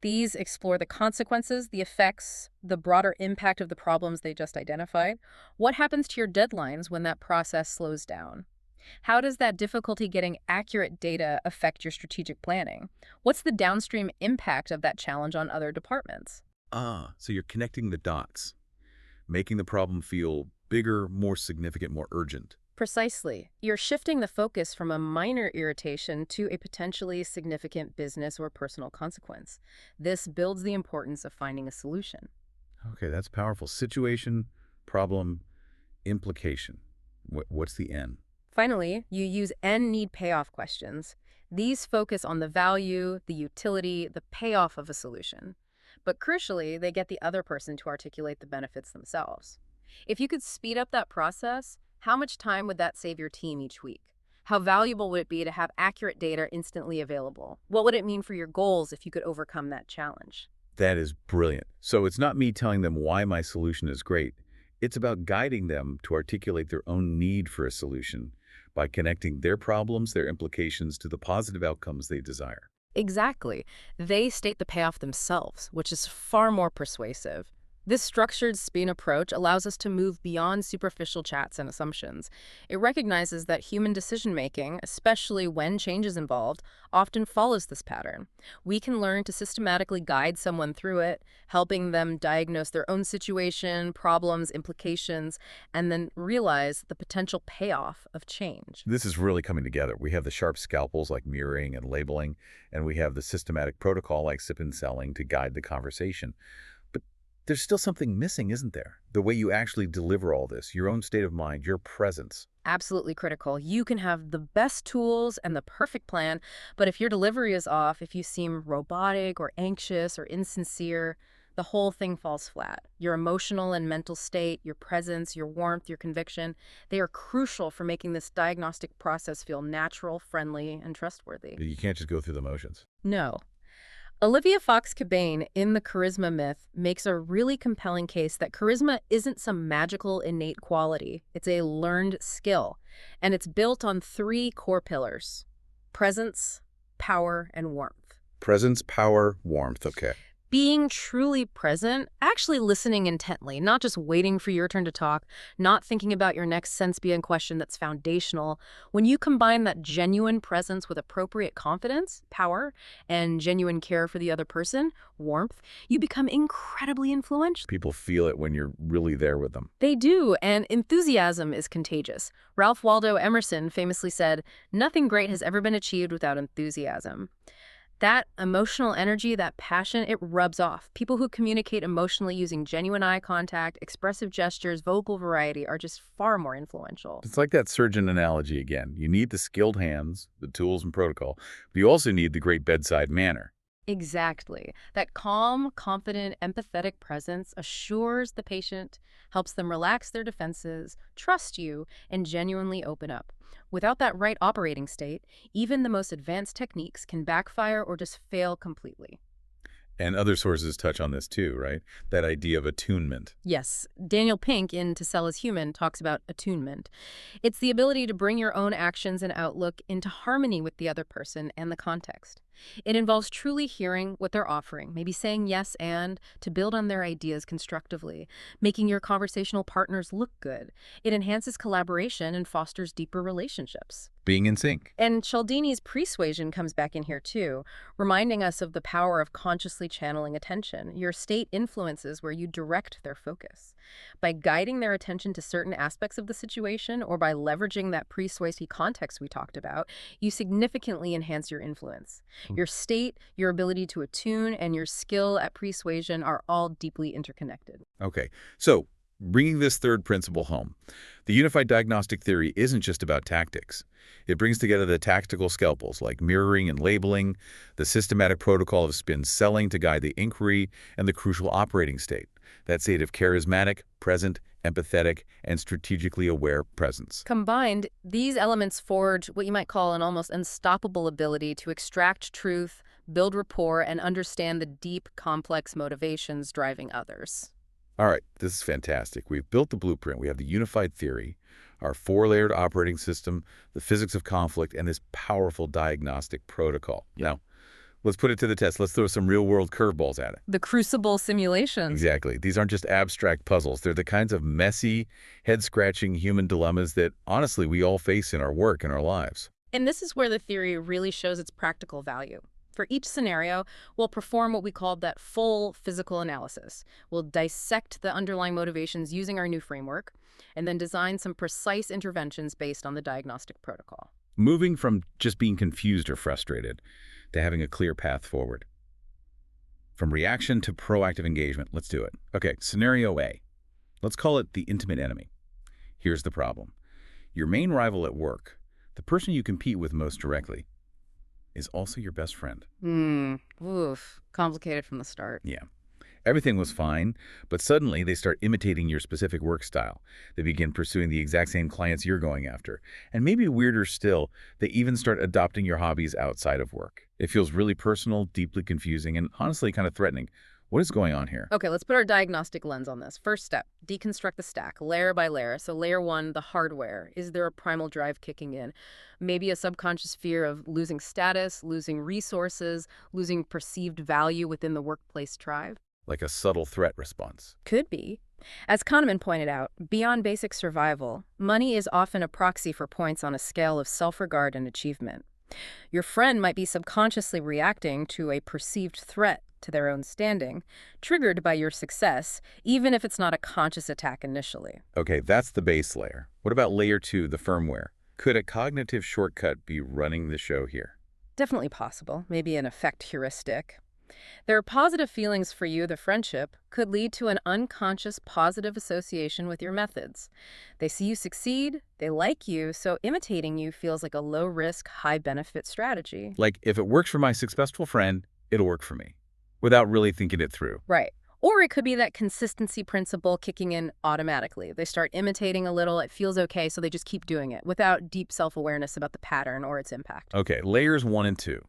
These explore the consequences, the effects, the broader impact of the problems they just identified. What happens to your deadlines when that process slows down? How does that difficulty getting accurate data affect your strategic planning? What's the downstream impact of that challenge on other departments? Ah, so you're connecting the dots, making the problem feel bigger, more significant, more urgent. Precisely. You're shifting the focus from a minor irritation to a potentially significant business or personal consequence. This builds the importance of finding a solution. Okay, that's powerful. Situation, problem, implication. What's the N? Finally, you use N need payoff questions. These focus on the value, the utility, the payoff of a solution. But crucially, they get the other person to articulate the benefits themselves. If you could speed up that process, how much time would that save your team each week? How valuable would it be to have accurate data instantly available? What would it mean for your goals if you could overcome that challenge? That is brilliant. So it's not me telling them why my solution is great. It's about guiding them to articulate their own need for a solution by connecting their problems, their implications to the positive outcomes they desire. Exactly. They state the payoff themselves, which is far more persuasive. This structured spin approach allows us to move beyond superficial chats and assumptions. It recognizes that human decision-making, especially when change is involved, often follows this pattern. We can learn to systematically guide someone through it, helping them diagnose their own situation, problems, implications, and then realize the potential payoff of change. This is really coming together. We have the sharp scalpels like mirroring and labeling, and we have the systematic protocol like sip and selling to guide the conversation. But there's still something missing, isn't there? The way you actually deliver all this, your own state of mind, your presence. Absolutely critical. You can have the best tools and the perfect plan, but if your delivery is off, if you seem robotic or anxious or insincere, the whole thing falls flat. Your emotional and mental state, your presence, your warmth, your conviction, they are crucial for making this diagnostic process feel natural, friendly, and trustworthy. You can't just go through the motions. No. Olivia Fox-Cabane in The Charisma Myth makes a really compelling case that charisma isn't some magical innate quality. It's a learned skill, and it's built on 3 core pillars: presence, power, and warmth. Presence, power, warmth. Okay. Being truly present, actually listening intently, not just waiting for your turn to talk, not thinking about your next sense-beyond question that's foundational. When you combine that genuine presence with appropriate confidence, power, and genuine care for the other person, warmth, you become incredibly influential. People feel it when you're really there with them. They do, and enthusiasm is contagious. Ralph Waldo Emerson famously said, "Nothing great has ever been achieved without enthusiasm." That emotional energy, that passion, it rubs off. People who communicate emotionally using genuine eye contact, expressive gestures, vocal variety are just far more influential. It's like that surgeon analogy again. You need the skilled hands, the tools and protocol, but you also need the great bedside manner. Exactly. That calm, confident, empathetic presence assures the patient, helps them relax their defenses, trust you, and genuinely open up. Without that right operating state, even the most advanced techniques can backfire or just fail completely. And other sources touch on this too, right? That idea of attunement. Yes, Daniel Pink in To Sell is Human talks about attunement. It's the ability to bring your own actions and outlook into harmony with the other person and the context. It involves truly hearing what they're offering, maybe saying yes and to build on their ideas constructively, making your conversational partners look good. It enhances collaboration and fosters deeper relationships. Being in sync. And Cialdini's persuasion comes back in here too, reminding us of the power of consciously channeling attention. Your state influences where you direct their focus. By guiding their attention to certain aspects of the situation or by leveraging that persuasive context we talked about, you significantly enhance your influence. Your state, your ability to attune, and your skill at persuasion are all deeply interconnected. Okay, so bringing this third principle home, the unified diagnostic theory isn't just about tactics. It brings together the tactical scalpels like mirroring and labeling, the systematic protocol of spin selling to guide the inquiry, and the crucial operating state, that state of charismatic, present, empathetic, and strategically aware presence. Combined, these elements forge what you might call an almost unstoppable ability to extract truth, build rapport, and understand the deep, complex motivations driving others. All right, this is fantastic. We've built the blueprint. We have the unified theory, our four-layered operating system, the physics of conflict, and this powerful diagnostic protocol. Now, let's put it to the test. Let's throw some real-world curveballs at it. The crucible simulations. Exactly. These aren't just abstract puzzles. They're the kinds of messy, head-scratching human dilemmas that, honestly, we all face in our work and our lives. And this is where the theory really shows its practical value. For each scenario, we'll perform what we call that full physical analysis. We'll dissect the underlying motivations using our new framework, and then design some precise interventions based on the diagnostic protocol. Moving from just being confused or frustrated to having a clear path forward. From reaction to proactive engagement. Let's do it. Okay, scenario A. Let's call it the intimate enemy. Here's the problem. Your main rival at work, the person you compete with most directly, is also your best friend. Oof. Complicated from the start. Yeah. Everything was fine, but suddenly they start imitating your specific work style. They begin pursuing the exact same clients you're going after. And maybe weirder still, they even start adopting your hobbies outside of work. It feels really personal, deeply confusing, and honestly kind of threatening. What is going on here? Okay, let's put our diagnostic lens on this. First step, deconstruct the stack, layer by layer. So layer one, the hardware. Is there a primal drive kicking in? Maybe a subconscious fear of losing status, losing resources, losing perceived value within the workplace tribe? Like a subtle threat response. Could be. As Kahneman pointed out, beyond basic survival, money is often a proxy for points on a scale of self-regard and achievement. Your friend might be subconsciously reacting to a perceived threat to their own standing, triggered by your success, even if it's not a conscious attack initially. Okay, that's the base layer. What about layer two, the firmware? Could a cognitive shortcut be running the show here? Definitely possible, maybe an effect heuristic. Their positive feelings for you, the friendship, could lead to an unconscious positive association with your methods. They see you succeed, they like you, so imitating you feels like a low-risk, high-benefit strategy. Like, if it works for my successful friend, it'll work for me, without really thinking it through. Right. Or it could be that consistency principle kicking in automatically. They start imitating a little, it feels okay, so they just keep doing it without deep self-awareness about the pattern or its impact. Okay, layers 1 and 2.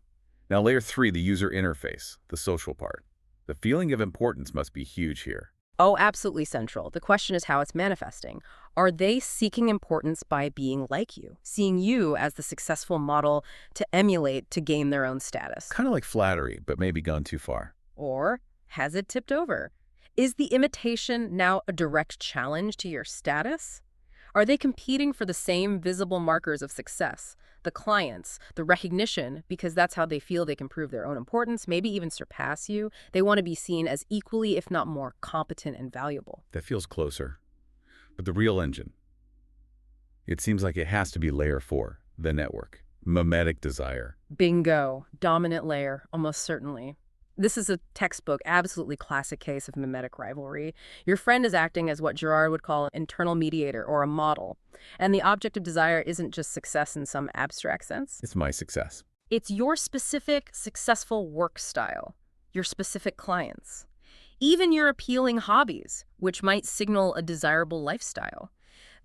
Now layer 3, the user interface, the social part. The feeling of importance must be huge here. Oh, absolutely central. The question is how it's manifesting. Are they seeking importance by being like you, seeing you as the successful model to emulate to gain their own status? Kind of like flattery, but maybe gone too far. Or has it tipped over? Is the imitation now a direct challenge to your status? Are they competing for the same visible markers of success, the clients, the recognition, because that's how they feel they can prove their own importance, maybe even surpass you? They want to be seen as equally, if not more, competent and valuable. That feels closer. But the real engine, it seems like it has to be layer 4, the network, mimetic desire. Bingo. Dominant layer, almost certainly. This is a textbook, absolutely classic case of mimetic rivalry. Your friend is acting as what Girard would call an internal mediator or a model. And the object of desire isn't just success in some abstract sense. It's my success. It's your specific successful work style, your specific clients, even your appealing hobbies, which might signal a desirable lifestyle.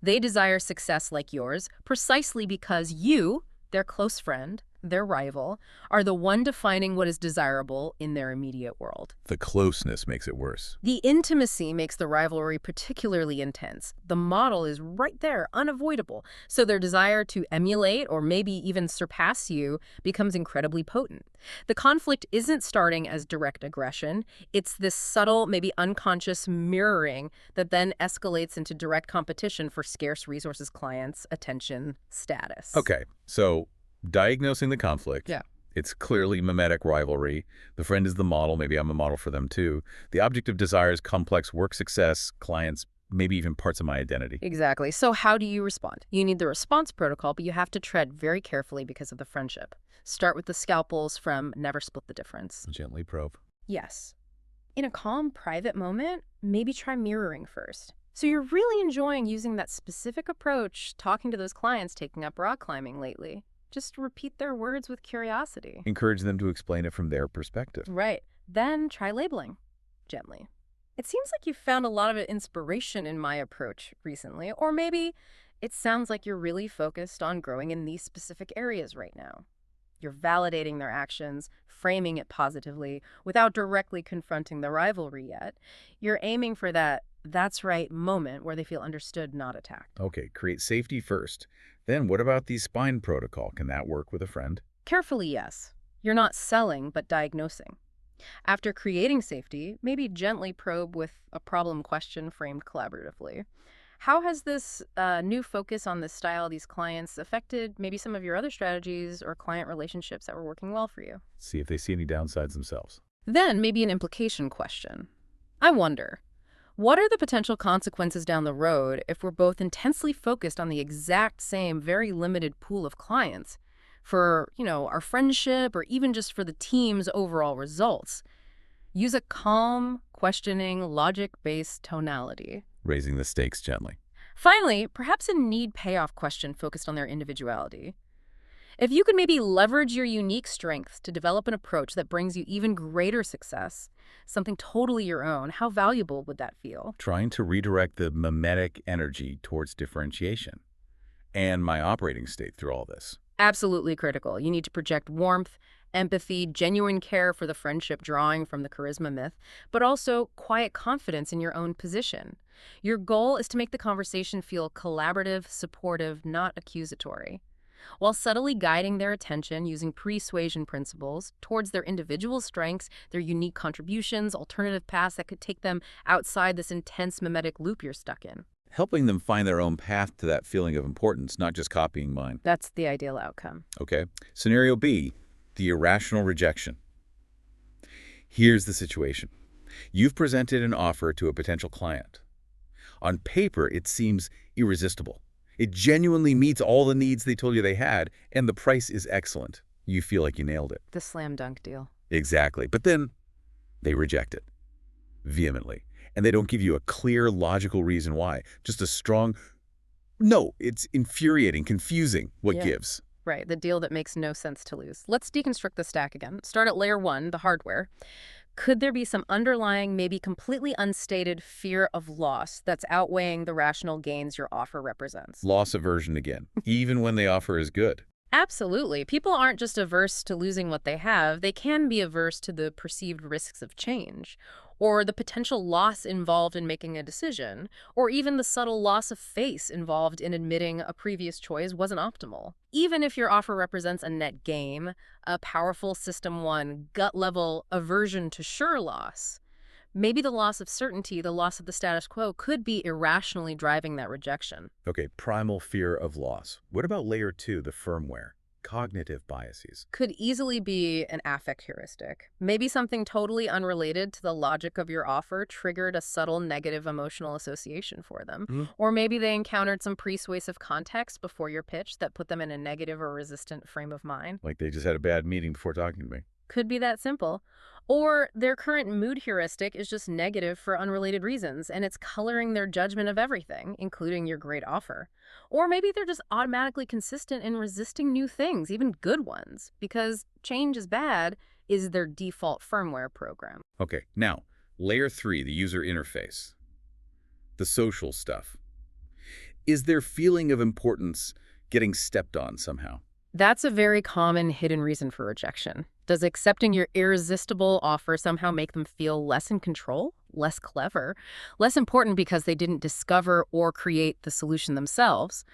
They desire success like yours precisely because you, their close friend, their rival, are the one defining what is desirable in their immediate world. The closeness makes it worse. The intimacy makes the rivalry particularly intense. The model is right there, unavoidable, so their desire to emulate or maybe even surpass you becomes incredibly potent. The conflict isn't starting as direct aggression. It's this subtle, maybe unconscious mirroring that then escalates into direct competition for scarce resources, clients, attention, status. Okay, so diagnosing the conflict. Yeah. It's clearly mimetic rivalry. The friend is the model. Maybe I'm a model for them too. The object of desire is complex work success, clients, maybe even parts of my identity. Exactly. So how do you respond? You need the response protocol, but you have to tread very carefully because of the friendship. Start with the scalpels from Never Split the Difference. Gently probe. Yes. In a calm, private moment, maybe try mirroring first. So you're really enjoying using that specific approach, talking to those clients taking up rock climbing lately. Just repeat their words with curiosity. Encourage them to explain it from their perspective. Right. Then try labeling gently. It seems like you found a lot of inspiration in my approach recently, or maybe it sounds like you're really focused on growing in these specific areas right now. You're validating their actions, framing it positively, without directly confronting the rivalry yet. You're aiming for that's right moment where they feel understood, not attacked. Okay, create safety first. Then what about the spine protocol? Can that work with a friend? Carefully, yes. You're not selling, but diagnosing. After creating safety, maybe gently probe with a problem question framed collaboratively. How has this new focus on this style, these clients, affected maybe some of your other strategies or client relationships that were working well for you? See if they see any downsides themselves. Then maybe an implication question. I wonder, what are the potential consequences down the road if we're both intensely focused on the exact same, very limited pool of clients for, our friendship or even just for the team's overall results? Use a calm, questioning, logic-based tonality. Raising the stakes gently. Finally, perhaps a need-payoff question focused on their individuality. If you could maybe leverage your unique strengths to develop an approach that brings you even greater success, something totally your own, how valuable would that feel? Trying to redirect the mimetic energy towards differentiation and my operating state through all this. Absolutely critical. You need to project warmth, empathy, genuine care for the friendship drawing from the charisma myth, but also quiet confidence in your own position. Your goal is to make the conversation feel collaborative, supportive, not accusatory, while subtly guiding their attention using persuasion principles towards their individual strengths, their unique contributions, alternative paths that could take them outside this intense mimetic loop you're stuck in. Helping them find their own path to that feeling of importance, not just copying mine. That's the ideal outcome. Okay. Scenario B, the irrational rejection. Here's the situation. You've presented an offer to a potential client. On paper, it seems irresistible. It genuinely meets all the needs they told you they had, and the price is excellent. You feel like you nailed it. The slam dunk deal. Exactly. But then they reject it vehemently. And they don't give you a clear, logical reason why. Just a strong, no, it's infuriating, confusing what Yeah. gives. Right, the deal that makes no sense to lose. Let's deconstruct the stack again. Start at layer 1, the hardware. Could there be some underlying, maybe completely unstated fear of loss that's outweighing the rational gains your offer represents? Loss aversion again, even when the offer is good. Absolutely. People aren't just averse to losing what they have. They can be averse to the perceived risks of change, or the potential loss involved in making a decision, or even the subtle loss of face involved in admitting a previous choice wasn't optimal. Even if your offer represents a net gain, a powerful System 1 gut-level aversion to sure loss, maybe the loss of certainty, the loss of the status quo, could be irrationally driving that rejection. Okay, primal fear of loss. What about layer 2, the firmware? Cognitive biases. Could easily be an affect heuristic. Maybe something totally unrelated to the logic of your offer triggered a subtle negative emotional association for them. Or maybe they encountered some persuasive context before your pitch that put them in a negative or resistant frame of mind. Like they just had a bad meeting before talking to me. Could be that simple. Or their current mood heuristic is just negative for unrelated reasons, and it's coloring their judgment of everything, including your great offer. Or maybe they're just automatically consistent in resisting new things, even good ones, because change is bad is their default firmware program. Okay, now, layer 3, the user interface. The social stuff. Is their feeling of importance getting stepped on somehow? That's a very common hidden reason for rejection. Does accepting your irresistible offer somehow make them feel less in control, less clever, less important because they didn't discover or create the solution themselves?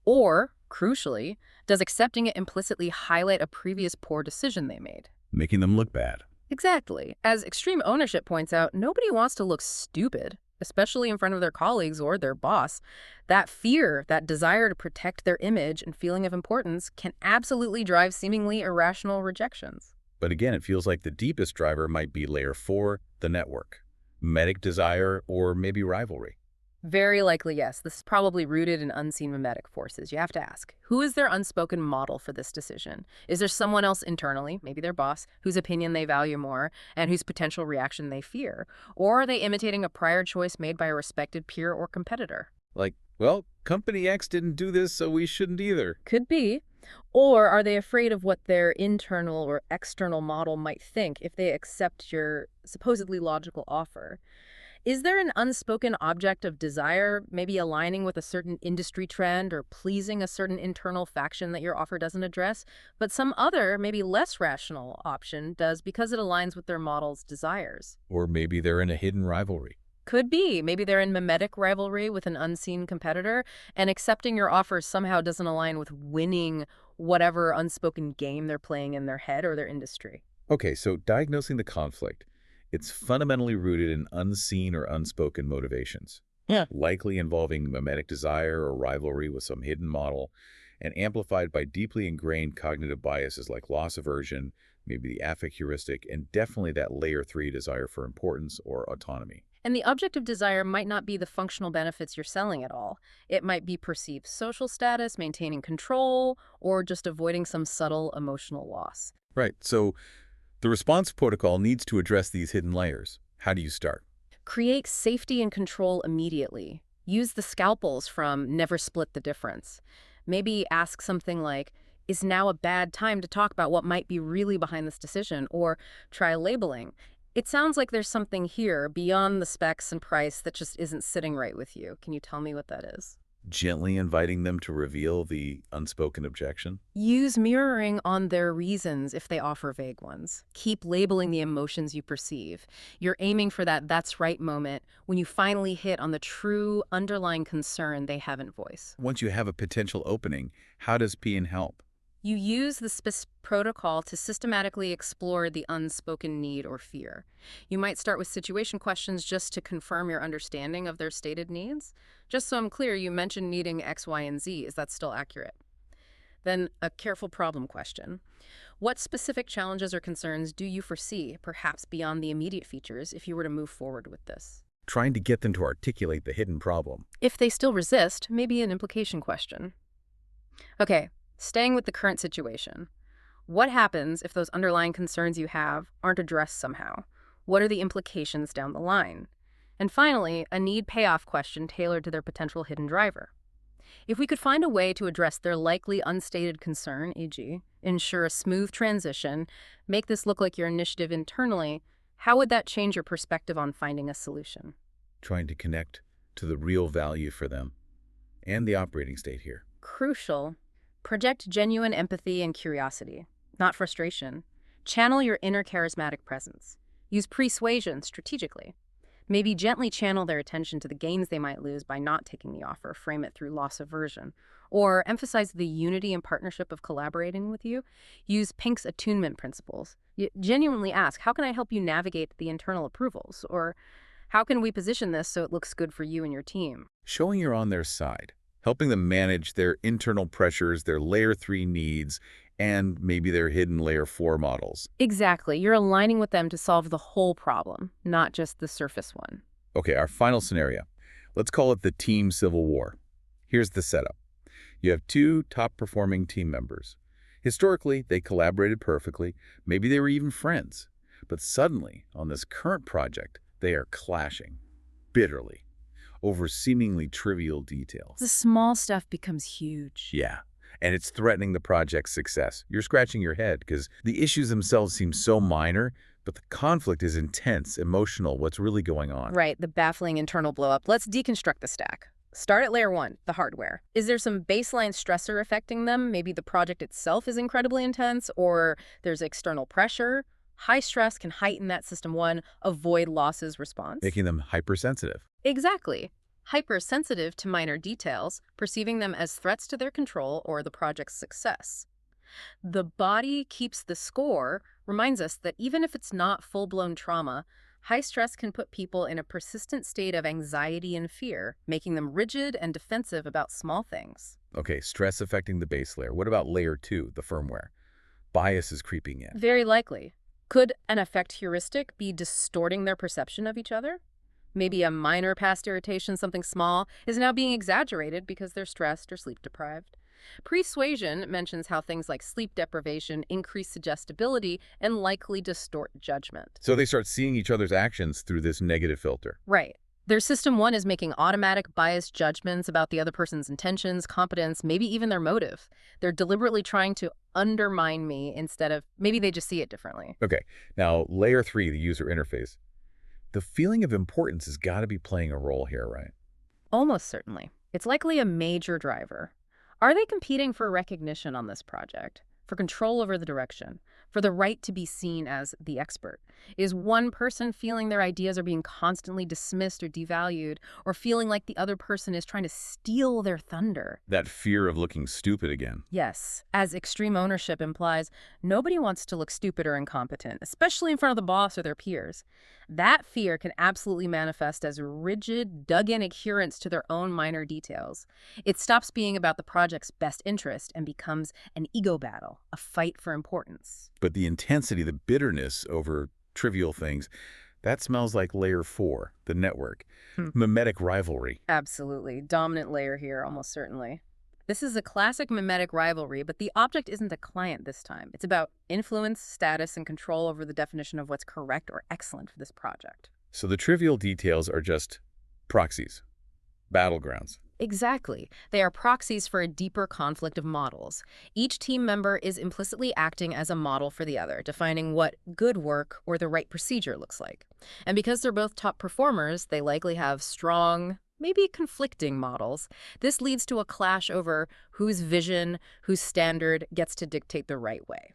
Or, crucially, does accepting it implicitly highlight a previous poor decision they made? Making them look bad. Exactly. As Extreme Ownership points out, nobody wants to look stupid, especially in front of their colleagues or their boss. That fear, that desire to protect their image and feeling of importance can absolutely drive seemingly irrational rejections. But again, it feels like the deepest driver might be layer 4, the network. Mimetic desire or maybe rivalry. Very likely, yes. This is probably rooted in unseen mimetic forces. You have to ask, who is their unspoken model for this decision? Is there someone else internally, maybe their boss, whose opinion they value more and whose potential reaction they fear? Or are they imitating a prior choice made by a respected peer or competitor? Like, well, company X didn't do this, so we shouldn't either. Could be. Or are they afraid of what their internal or external model might think if they accept your supposedly logical offer? Is there an unspoken object of desire, maybe aligning with a certain industry trend or pleasing a certain internal faction that your offer doesn't address, but some other, maybe less rational option does because it aligns with their model's desires? Or maybe they're in a hidden rivalry. Could be. Maybe they're in mimetic rivalry with an unseen competitor, and accepting your offer somehow doesn't align with winning whatever unspoken game they're playing in their head or their industry. Okay, so diagnosing the conflict. It's fundamentally rooted in unseen or unspoken motivations. Yeah. Likely involving mimetic desire or rivalry with some hidden model, and amplified by deeply ingrained cognitive biases like loss aversion, maybe the affect heuristic, and definitely that layer 3 desire for importance or autonomy. And the object of desire might not be the functional benefits you're selling at all. It might be perceived social status, maintaining control, or just avoiding some subtle emotional loss. Right, so the response protocol needs to address these hidden layers. How do you start? Create safety and control immediately. Use the scalpels from Never Split the Difference. Maybe ask something like, is now a bad time to talk about what might be really behind this decision? Or try labeling. It sounds like there's something here beyond the specs and price that just isn't sitting right with you. Can you tell me what that is? Gently inviting them to reveal the unspoken objection? Use mirroring on their reasons if they offer vague ones. Keep labeling the emotions you perceive. You're aiming for that "that's right" moment when you finally hit on the true underlying concern they haven't voiced. Once you have a potential opening, how does PN help? You use the SPIS protocol to systematically explore the unspoken need or fear. You might start with situation questions just to confirm your understanding of their stated needs. Just so I'm clear, you mentioned needing X, Y, and Z. Is that still accurate? Then a careful problem question. What specific challenges or concerns do you foresee, perhaps beyond the immediate features, if you were to move forward with this? Trying to get them to articulate the hidden problem. If they still resist, maybe an implication question. Okay, staying with the current situation. What happens if those underlying concerns you have aren't addressed somehow? What are the implications down the line? And finally, a need-payoff question tailored to their potential hidden driver. If we could find a way to address their likely unstated concern, e.g., ensure a smooth transition, make this look like your initiative internally, how would that change your perspective on finding a solution? Trying to connect to the real value for them and the operating state here. Crucial. Project genuine empathy and curiosity, not frustration. Channel your inner charismatic presence. Use persuasion strategically. Maybe gently channel their attention to the gains they might lose by not taking the offer, frame it through loss aversion. Or emphasize the unity and partnership of collaborating with you. Use Pink's attunement principles. You genuinely ask, how can I help you navigate the internal approvals? Or how can we position this so it looks good for you and your team? Showing you're on their side, helping them manage their internal pressures, their layer 3 needs, and maybe their hidden layer 4 models. Exactly. You're aligning with them to solve the whole problem, not just the surface one. Okay, our final scenario. Let's call it the team civil war. Here's the setup. You have 2 top-performing team members. Historically, they collaborated perfectly. Maybe they were even friends. But suddenly, on this current project, they are clashing bitterly over seemingly trivial details. The small stuff becomes huge. Yeah, and it's threatening the project's success. You're scratching your head because the issues themselves seem so minor, but the conflict is intense, emotional, what's really going on. Right, the baffling internal blowup. Let's deconstruct the stack. Start at layer 1, the hardware. Is there some baseline stressor affecting them? Maybe the project itself is incredibly intense, or there's external pressure. High stress can heighten that system 1 avoid losses response. Making them hypersensitive. Exactly. Hypersensitive to minor details, perceiving them as threats to their control or the project's success. The body keeps the score reminds us that even if it's not full-blown trauma, high stress can put people in a persistent state of anxiety and fear, making them rigid and defensive about small things. Okay, stress affecting the base layer. What about layer 2, the firmware? Bias is creeping in. Very likely. Could an affect heuristic be distorting their perception of each other? Maybe a minor past irritation, something small, is now being exaggerated because they're stressed or sleep-deprived. Persuasion mentions how things like sleep deprivation increase suggestibility and likely distort judgment. So they start seeing each other's actions through this negative filter. Right. Their system 1 is making automatic biased judgments about the other person's intentions, competence, maybe even their motive. They're deliberately trying to undermine me instead of maybe they just see it differently. Okay, now layer 3, the user interface. The feeling of importance has got to be playing a role here, right? Almost certainly. It's likely a major driver. Are they competing for recognition on this project, for control over the direction, for the right to be seen as the expert? Is one person feeling their ideas are being constantly dismissed or devalued, or feeling like the other person is trying to steal their thunder? That fear of looking stupid again. Yes, as extreme ownership implies, nobody wants to look stupid or incompetent, especially in front of the boss or their peers. That fear can absolutely manifest as rigid, dug-in adherence to their own minor details. It stops being about the project's best interest and becomes an ego battle, a fight for importance. But the intensity, the bitterness over trivial things, that smells like layer 4, the network. Mimetic rivalry. Absolutely. Dominant layer here, almost certainly. This is a classic mimetic rivalry, but the object isn't a client this time. It's about influence, status, and control over the definition of what's correct or excellent for this project. So the trivial details are just proxies, battlegrounds. Exactly. They are proxies for a deeper conflict of models. Each team member is implicitly acting as a model for the other, defining what good work or the right procedure looks like. And because they're both top performers, they likely have strong, maybe conflicting models. This leads to a clash over whose vision, whose standard gets to dictate the right way.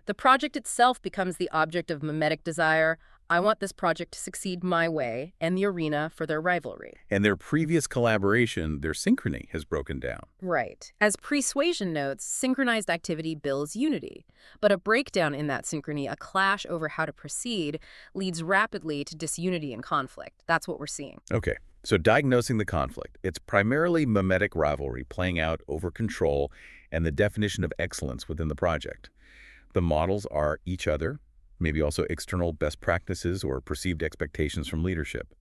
The project itself becomes the object of mimetic desire. I want this project to succeed my way, and the arena for their rivalry. And their previous collaboration, their synchrony, has broken down. Right. As Persuasion notes, synchronized activity builds unity. But a breakdown in that synchrony, a clash over how to proceed, leads rapidly to disunity and conflict. That's what we're seeing. Okay, so diagnosing the conflict. It's primarily mimetic rivalry playing out over control and the definition of excellence within the project. The models are each other, maybe also external best practices or perceived expectations from leadership.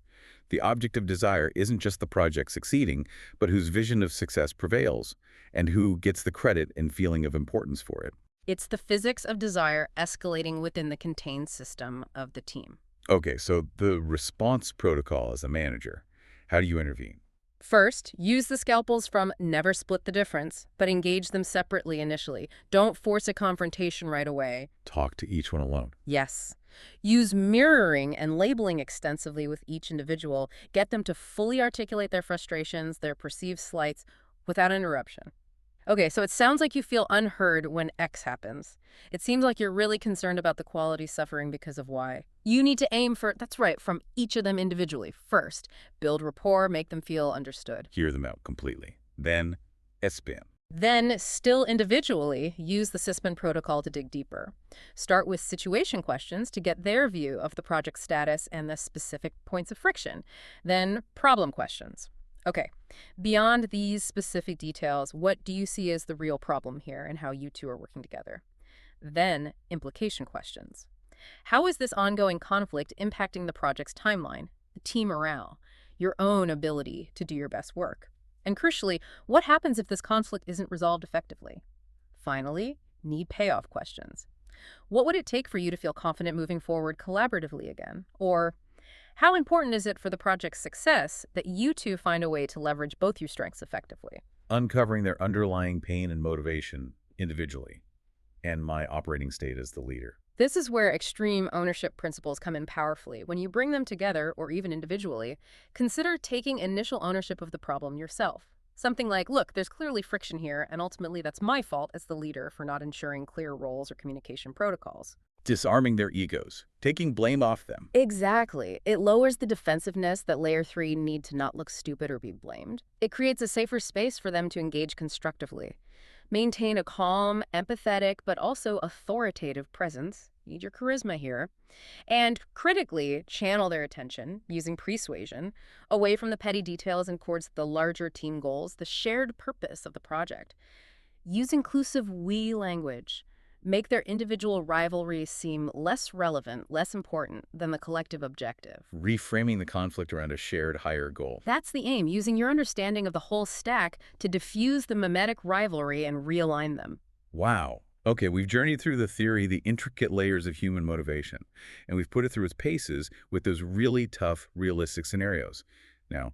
The object of desire isn't just the project succeeding, but whose vision of success prevails, and who gets the credit and feeling of importance for it. It's the physics of desire escalating within the contained system of the team. Okay, so the response protocol as a manager. How do you intervene? First, use the scalpels from never split the difference, but engage them separately initially. Don't force a confrontation right away. Talk to each one alone. Yes. Use mirroring and labeling extensively with each individual. Get them to fully articulate their frustrations, their perceived slights, without interruption. Okay, so it sounds like you feel unheard when X happens. It seems like you're really concerned about the quality suffering because of Y. You need to aim for, that's right, from each of them individually first. Build rapport, make them feel understood. Hear them out completely. Then, SPAN. Then, still individually, use the CISPAN protocol to dig deeper. Start with situation questions to get their view of the project status and the specific points of friction. Then, problem questions. Okay, beyond these specific details, what do you see as the real problem here and how you two are working together? Then, implication questions. How is this ongoing conflict impacting the project's timeline, the team morale, your own ability to do your best work? And crucially, what happens if this conflict isn't resolved effectively? Finally, need payoff questions. What would it take for you to feel confident moving forward collaboratively again? Or, how important is it for the project's success that you two find a way to leverage both your strengths effectively? Uncovering their underlying pain and motivation individually, and my operating state as the leader. This is where extreme ownership principles come in powerfully. When you bring them together, or even individually, consider taking initial ownership of the problem yourself. Something like, look, there's clearly friction here, and ultimately that's my fault as the leader for not ensuring clear roles or communication protocols. Disarming their egos, taking blame off them. Exactly. It lowers the defensiveness that Layer 3 need to not look stupid or be blamed. It creates a safer space for them to engage constructively. Maintain a calm, empathetic, but also authoritative presence. You need your charisma here. And critically, channel their attention, using persuasion, away from the petty details and towards the larger team goals, the shared purpose of the project. Use inclusive we language. Make their individual rivalries seem less relevant, less important than the collective objective. Reframing the conflict around a shared higher goal. That's the aim, using your understanding of the whole stack to diffuse the mimetic rivalry and realign them. Wow. Okay, we've journeyed through the theory, the intricate layers of human motivation, and we've put it through its paces with those really tough, realistic scenarios. Now,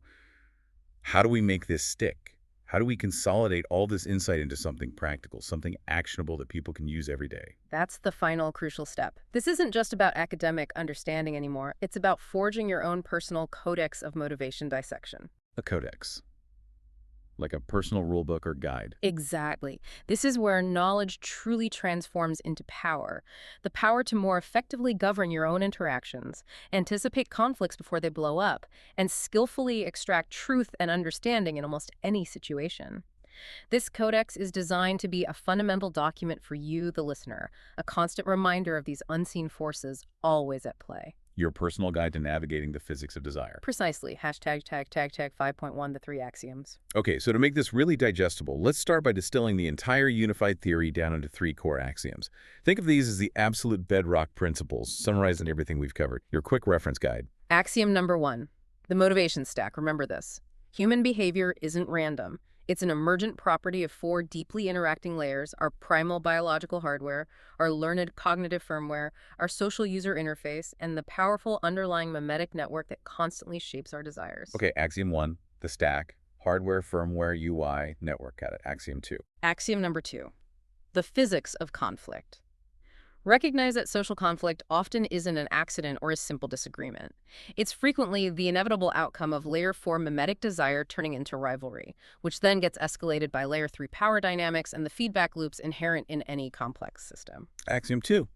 how do we make this stick? How do we consolidate all this insight into something practical, something actionable that people can use every day? That's the final crucial step. This isn't just about academic understanding anymore. It's about forging your own personal codex of motivation dissection. A codex. Like a personal rulebook or guide. Exactly. This is where knowledge truly transforms into power. The power to more effectively govern your own interactions, anticipate conflicts before they blow up, and skillfully extract truth and understanding in almost any situation. This codex is designed to be a fundamental document for you, the listener, a constant reminder of these unseen forces always at play. Your personal guide to navigating the physics of desire. Precisely. Hashtag tag tag tag 5.1, the 3 axioms. Okay, so to make this really digestible, let's start by distilling the entire unified theory down into 3 core axioms. Think of these as the absolute bedrock principles, summarizing everything we've covered. Your quick reference guide. Axiom number 1, the motivation stack. Remember this. Human behavior isn't random. It's an emergent property of 4 deeply interacting layers: our primal biological hardware, our learned cognitive firmware, our social user interface, and the powerful underlying mimetic network that constantly shapes our desires. Okay, axiom 1, the stack, hardware, firmware, UI, network. Got it. Axiom 2. Axiom number 2, the physics of conflict. Recognize that social conflict often isn't an accident or a simple disagreement. It's frequently the inevitable outcome of Layer 4 mimetic desire turning into rivalry, which then gets escalated by Layer 3 power dynamics and the feedback loops inherent in any complex system. Axiom 2,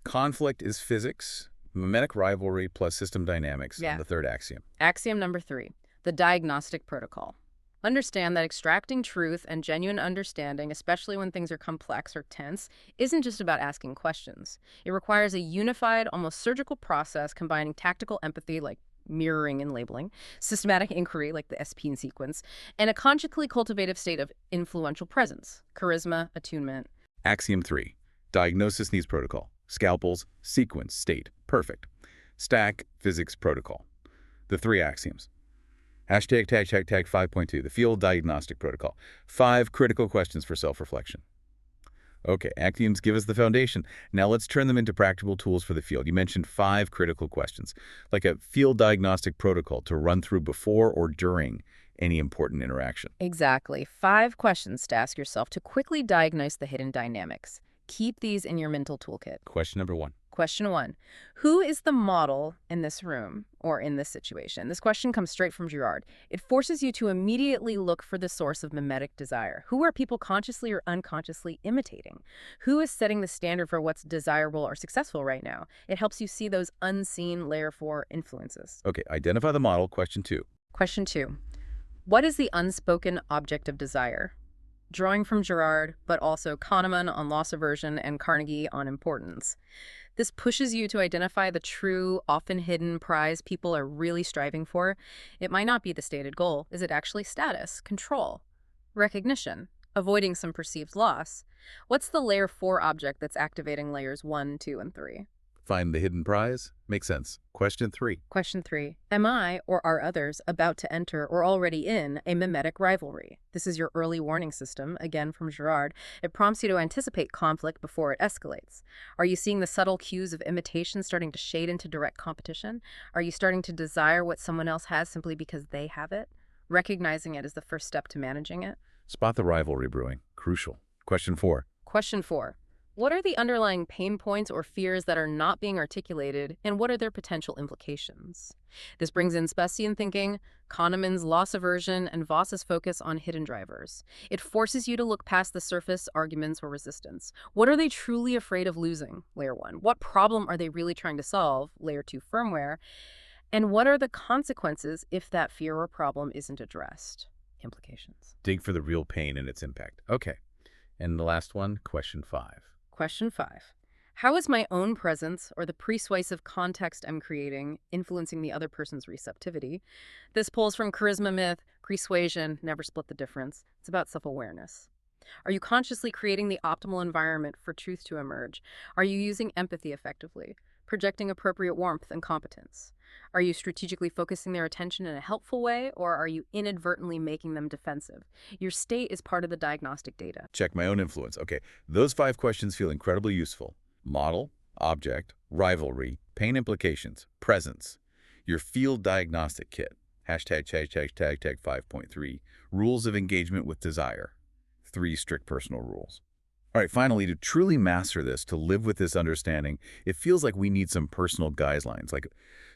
conflict is physics, mimetic rivalry plus system dynamics. Yeah. And the third axiom. Axiom number 3, the diagnostic protocol. Understand that extracting truth and genuine understanding, especially when things are complex or tense, isn't just about asking questions. It requires a unified, almost surgical process combining tactical empathy, like mirroring and labeling, systematic inquiry, like the SPN sequence, and a consciously cultivative state of influential presence, charisma, attunement. Axiom 3, diagnosis needs protocol. Scalpels, sequence, state, perfect. Stack, physics, protocol. The 3 axioms. Hashtag tag tag tag 5.2, the field diagnostic protocol. 5 critical questions for self-reflection. Okay, axioms give us the foundation. Now let's turn them into practical tools for the field. You mentioned 5 critical questions, like a field diagnostic protocol to run through before or during any important interaction. Exactly. 5 questions to ask yourself to quickly diagnose the hidden dynamics. Keep these in your mental toolkit. Question number 1. Question 1. Who is the model in this room or in this situation? This question comes straight from Girard. It forces you to immediately look for the source of mimetic desire. Who are people consciously or unconsciously imitating? Who is setting the standard for what's desirable or successful right now? It helps you see those unseen Layer 4 influences. Okay, identify the model. Question 2. Question 2. What is the unspoken object of desire? Drawing from Girard, but also Kahneman on loss aversion and Carnegie on importance. This pushes you to identify the true, often hidden prize people are really striving for. It might not be the stated goal. Is it actually status, control, recognition, avoiding some perceived loss? What's the Layer 4 object that's activating Layers 1, 2, and 3? Find the hidden prize? Makes sense. Question 3. Question 3. Am I, or are others, about to enter or already in a mimetic rivalry? This is your early warning system, again from Girard. It prompts you to anticipate conflict before it escalates. Are you seeing the subtle cues of imitation starting to shade into direct competition? Are you starting to desire what someone else has simply because they have it? Recognizing it is the first step to managing it. Spot the rivalry brewing. Crucial. Question 4. Question 4. What are the underlying pain points or fears that are not being articulated, and what are their potential implications? This brings in Spessian thinking, Kahneman's loss aversion, and Voss's focus on hidden drivers. It forces you to look past the surface arguments or resistance. What are they truly afraid of losing? Layer 1. What problem are they really trying to solve? Layer 2 firmware. And what are the consequences if that fear or problem isn't addressed? Implications. Dig for the real pain and its impact. Okay. And the last one, question 5. Question 5. How is my own presence or the persuasive context I'm creating influencing the other person's receptivity? This pulls from Charisma Myth, Persuasion, Never Split the Difference. It's about self-awareness. Are you consciously creating the optimal environment for truth to emerge? Are you using empathy effectively, projecting appropriate warmth and competence? Are you strategically focusing their attention in a helpful way, or are you inadvertently making them defensive? Your state is part of the diagnostic data. Check my own influence. Okay, those 5 questions feel incredibly useful. Model, object, rivalry, pain implications, presence. Your field diagnostic kit. Hashtag 5.3. Rules of engagement with desire. 3 strict personal rules. All right, finally, to truly master this, to live with this understanding, it feels like we need some personal guidelines, like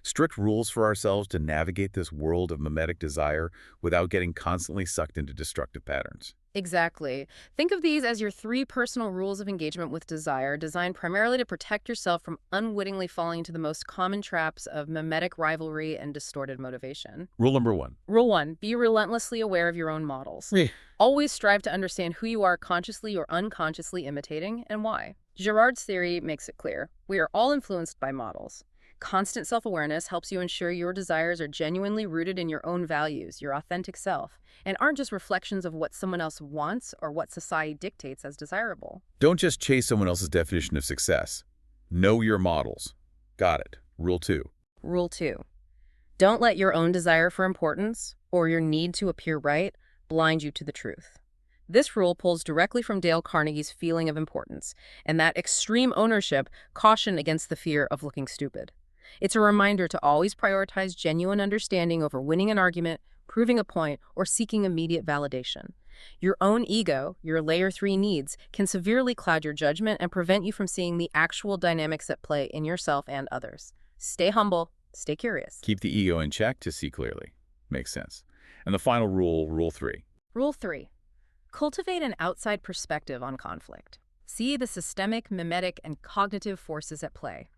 strict rules for ourselves to navigate this world of mimetic desire without getting constantly sucked into destructive patterns. Exactly. Think of these as your 3 personal rules of engagement with desire, designed primarily to protect yourself from unwittingly falling into the most common traps of mimetic rivalry and distorted motivation. Rule number 1. Rule 1, be relentlessly aware of your own models. Yeah. Always strive to understand who you are consciously or unconsciously imitating and why. Girard's theory makes it clear. We are all influenced by models. Constant self-awareness helps you ensure your desires are genuinely rooted in your own values, your authentic self, and aren't just reflections of what someone else wants or what society dictates as desirable. Don't just chase someone else's definition of success. Know your models. Got it. Rule 2. Rule 2. Don't let your own desire for importance or your need to appear right blind you to the truth. This rule pulls directly from Dale Carnegie's feeling of importance and that extreme ownership caution against the fear of looking stupid. It's a reminder to always prioritize genuine understanding over winning an argument, proving a point, or seeking immediate validation. Your own ego, your layer 3 needs, can severely cloud your judgment and prevent you from seeing the actual dynamics at play in yourself and others. Stay humble, stay curious. Keep the ego in check to see clearly. Makes sense. And the final rule, Rule 3. Rule 3. Cultivate an outside perspective on conflict. See the systemic, mimetic, and cognitive forces at play.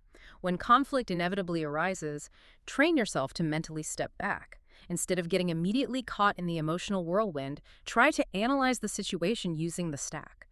When conflict inevitably arises, train yourself to mentally step back. Instead of getting immediately caught in the emotional whirlwind, try to analyze the situation using the stack.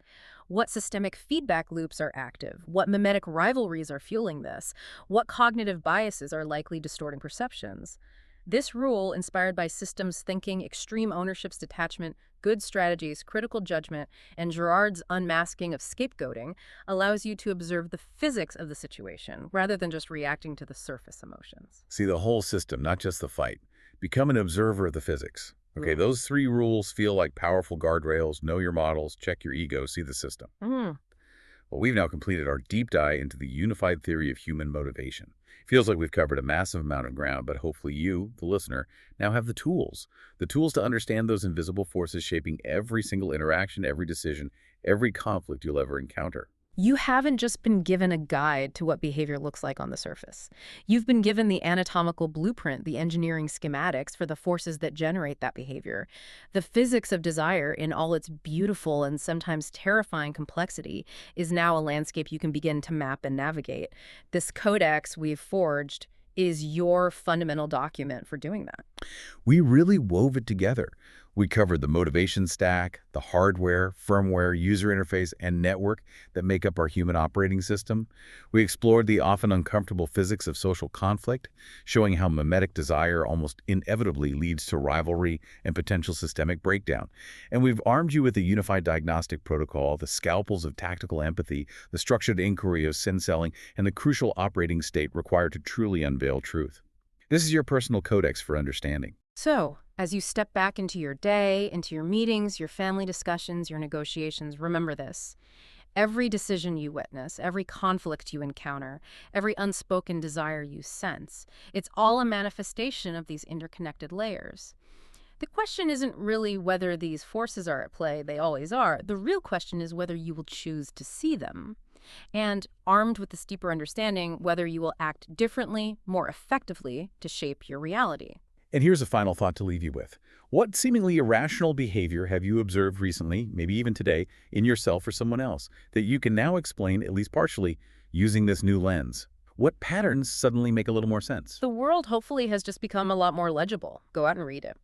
What systemic feedback loops are active? What mimetic rivalries are fueling this? What cognitive biases are likely distorting perceptions? This rule, inspired by systems thinking, extreme ownership's detachment, good strategies, critical judgment, and Girard's unmasking of scapegoating, allows you to observe the physics of the situation rather than just reacting to the surface emotions. See the whole system, not just the fight. Become an observer of the physics. Okay, those 3 rules feel like powerful guardrails. Know your models, check your ego, see the system. Well, we've now completed our deep dive into the unified theory of human motivation. Feels like we've covered a massive amount of ground, but hopefully you, the listener, now have the tools to understand those invisible forces shaping every single interaction, every decision, every conflict you'll ever encounter. You haven't just been given a guide to what behavior looks like on the surface. You've been given the anatomical blueprint, the engineering schematics for the forces that generate that behavior. The physics of desire in all its beautiful and sometimes terrifying complexity is now a landscape you can begin to map and navigate. This codex we've forged is your fundamental document for doing that. We really wove it together. We covered the motivation stack, the hardware, firmware, user interface, and network that make up our human operating system. We explored the often uncomfortable physics of social conflict, showing how mimetic desire almost inevitably leads to rivalry and potential systemic breakdown. And we've armed you with the unified diagnostic protocol, the scalpels of tactical empathy, the structured inquiry of sin selling, and the crucial operating state required to truly unveil truth. This is your personal codex for understanding. So, as you step back into your day, into your meetings, your family discussions, your negotiations, remember this. Every decision you witness, every conflict you encounter, every unspoken desire you sense, it's all a manifestation of these interconnected layers. The question isn't really whether these forces are at play, they always are. The real question is whether you will choose to see them. And armed with this deeper understanding, whether you will act differently, more effectively, to shape your reality. And here's a final thought to leave you with. What seemingly irrational behavior have you observed recently, maybe even today, in yourself or someone else, that you can now explain, at least partially, using this new lens? What patterns suddenly make a little more sense? The world hopefully has just become a lot more legible. Go out and read it.